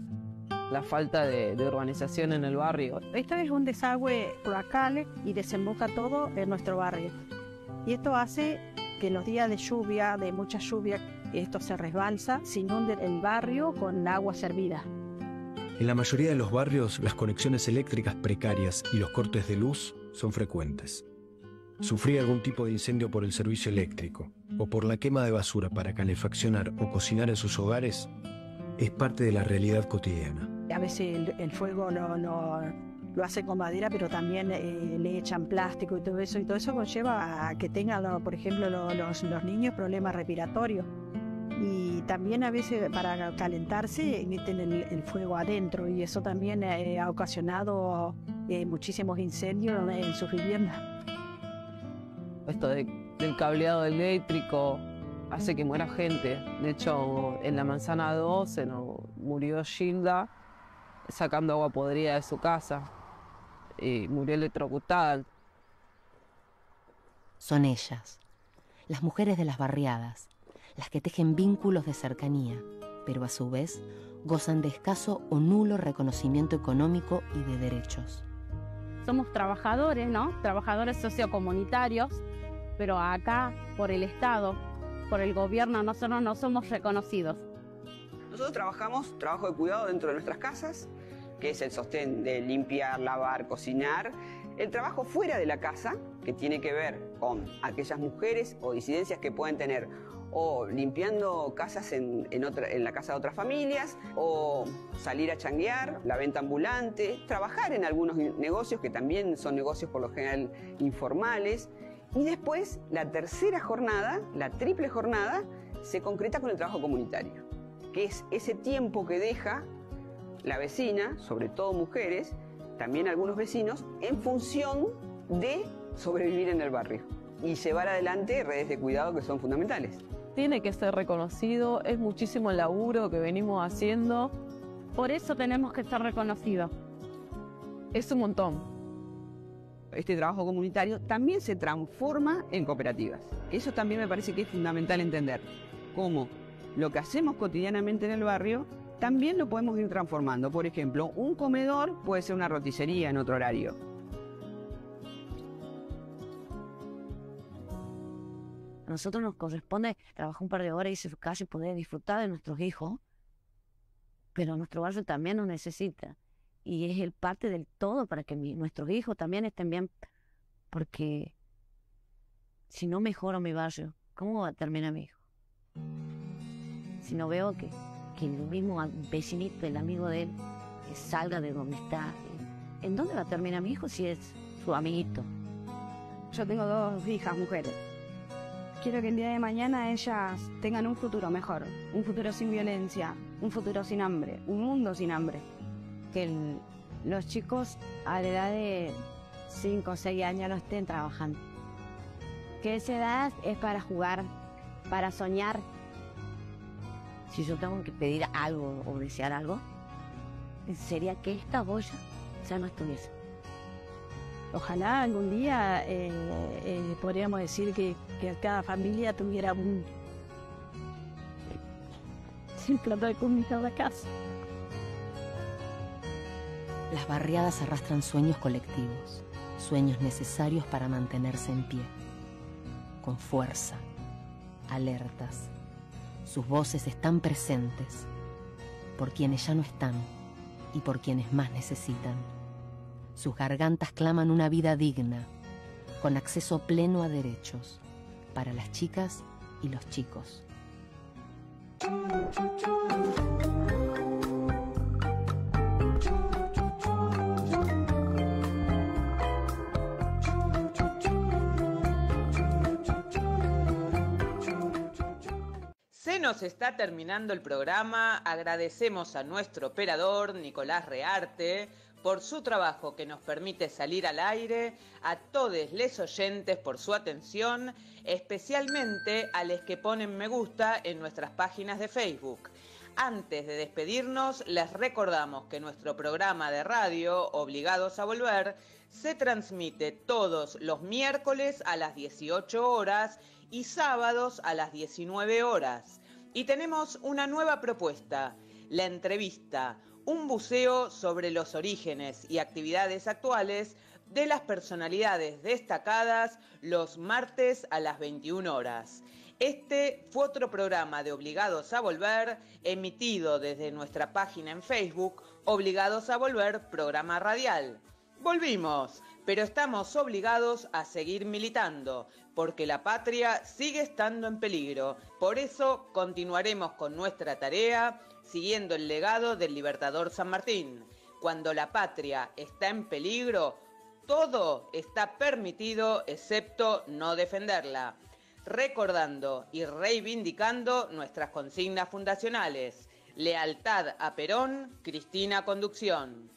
la falta de urbanización en el barrio. Esta es un desagüe cloacal y desemboca todo en nuestro barrio. Y esto hace que en los días de lluvia, de mucha lluvia, esto se resbalsa, se inunde el barrio con agua servida. En la mayoría de los barrios, las conexiones eléctricas precarias y los cortes de luz son frecuentes. Sufrir algún tipo de incendio por el servicio eléctrico o por la quema de basura para calefaccionar o cocinar en sus hogares es parte de la realidad cotidiana. A veces el fuego lo hace con madera, pero también le echan plástico y todo eso conlleva a que tengan, por ejemplo, los niños problemas respiratorios. Y también a veces para calentarse meten el fuego adentro y eso también ha ocasionado muchísimos incendios en sus viviendas. Esto del cableado eléctrico hace que muera gente. De hecho, en la Manzana 2 murió Gilda sacando agua podrida de su casa y murió electrocutada. Son ellas, las mujeres de las barriadas, las que tejen vínculos de cercanía, pero a su vez gozan de escaso o nulo reconocimiento económico y de derechos. Somos trabajadores, ¿no? Trabajadores sociocomunitarios, pero acá, por el Estado, por el gobierno, nosotros no somos reconocidos. Nosotros trabajamos trabajo de cuidado dentro de nuestras casas, que es el sostén de limpiar, lavar, cocinar. El trabajo fuera de la casa, que tiene que ver con aquellas mujeres o disidencias que pueden tener o limpiando casas en la casa de otras familias, o salir a changuear, la venta ambulante, trabajar en algunos negocios que también son negocios por lo general informales. Y después, la tercera jornada, la triple jornada, se concreta con el trabajo comunitario, que es ese tiempo que deja la vecina, sobre todo mujeres, también algunos vecinos, en función de sobrevivir en el barrio y llevar adelante redes de cuidado que son fundamentales. Tiene que ser reconocido, es muchísimo el laburo que venimos haciendo. Por eso tenemos que ser reconocidos. Es un montón. Este trabajo comunitario también se transforma en cooperativas. Eso también me parece que es fundamental entender. Cómo lo que hacemos cotidianamente en el barrio también lo podemos ir transformando. Por ejemplo, un comedor puede ser una roticería en otro horario. A nosotros nos corresponde trabajar un par de horas, irse a su casa y poder disfrutar de nuestros hijos, pero nuestro barrio también nos necesita. Y es el parte del todo para que nuestros hijos también estén bien, porque si no mejoro mi barrio, ¿cómo va a terminar mi hijo? Si no veo que el mismo vecinito, el amigo de él, salga de donde está, ¿en dónde va a terminar mi hijo si es su amiguito? Yo tengo 2 hijas mujeres. Quiero que el día de mañana ellas tengan un futuro mejor, un futuro sin violencia, un futuro sin hambre, un mundo sin hambre. Que los chicos a la edad de 5 o 6 años no estén trabajando. Que esa edad es para jugar, para soñar. Si yo tengo que pedir algo o desear algo, sería que esta olla ya no estuviese. Ojalá algún día podríamos decir que cada familia tuviera un plato de comida en la casa. Las barriadas arrastran sueños colectivos, sueños necesarios para mantenerse en pie, con fuerza, alertas. Sus voces están presentes, por quienes ya no están y por quienes más necesitan. Sus gargantas claman una vida digna, con acceso pleno a derechos, para las chicas y los chicos. Se nos está terminando el programa. Agradecemos a nuestro operador, Nicolás Rearte, por su trabajo que nos permite salir al aire, a todos les oyentes por su atención, especialmente a los que ponen me gusta en nuestras páginas de Facebook. Antes de despedirnos, les recordamos que nuestro programa de radio, Obligados a Volver, se transmite todos los miércoles a las 18 horas y sábados a las 19 horas. Y tenemos una nueva propuesta, la entrevista, un buceo sobre los orígenes y actividades actuales de las personalidades destacadas los martes a las 21 horas. Este fue otro programa de Obligados a Volver, emitido desde nuestra página en Facebook, Obligados a Volver, programa radial. Volvimos, pero estamos obligados a seguir militando, porque la patria sigue estando en peligro. Por eso continuaremos con nuestra tarea, siguiendo el legado del Libertador San Martín. Cuando la patria está en peligro, todo está permitido excepto no defenderla. Recordando y reivindicando nuestras consignas fundacionales. Lealtad a Perón, Cristina Conducción.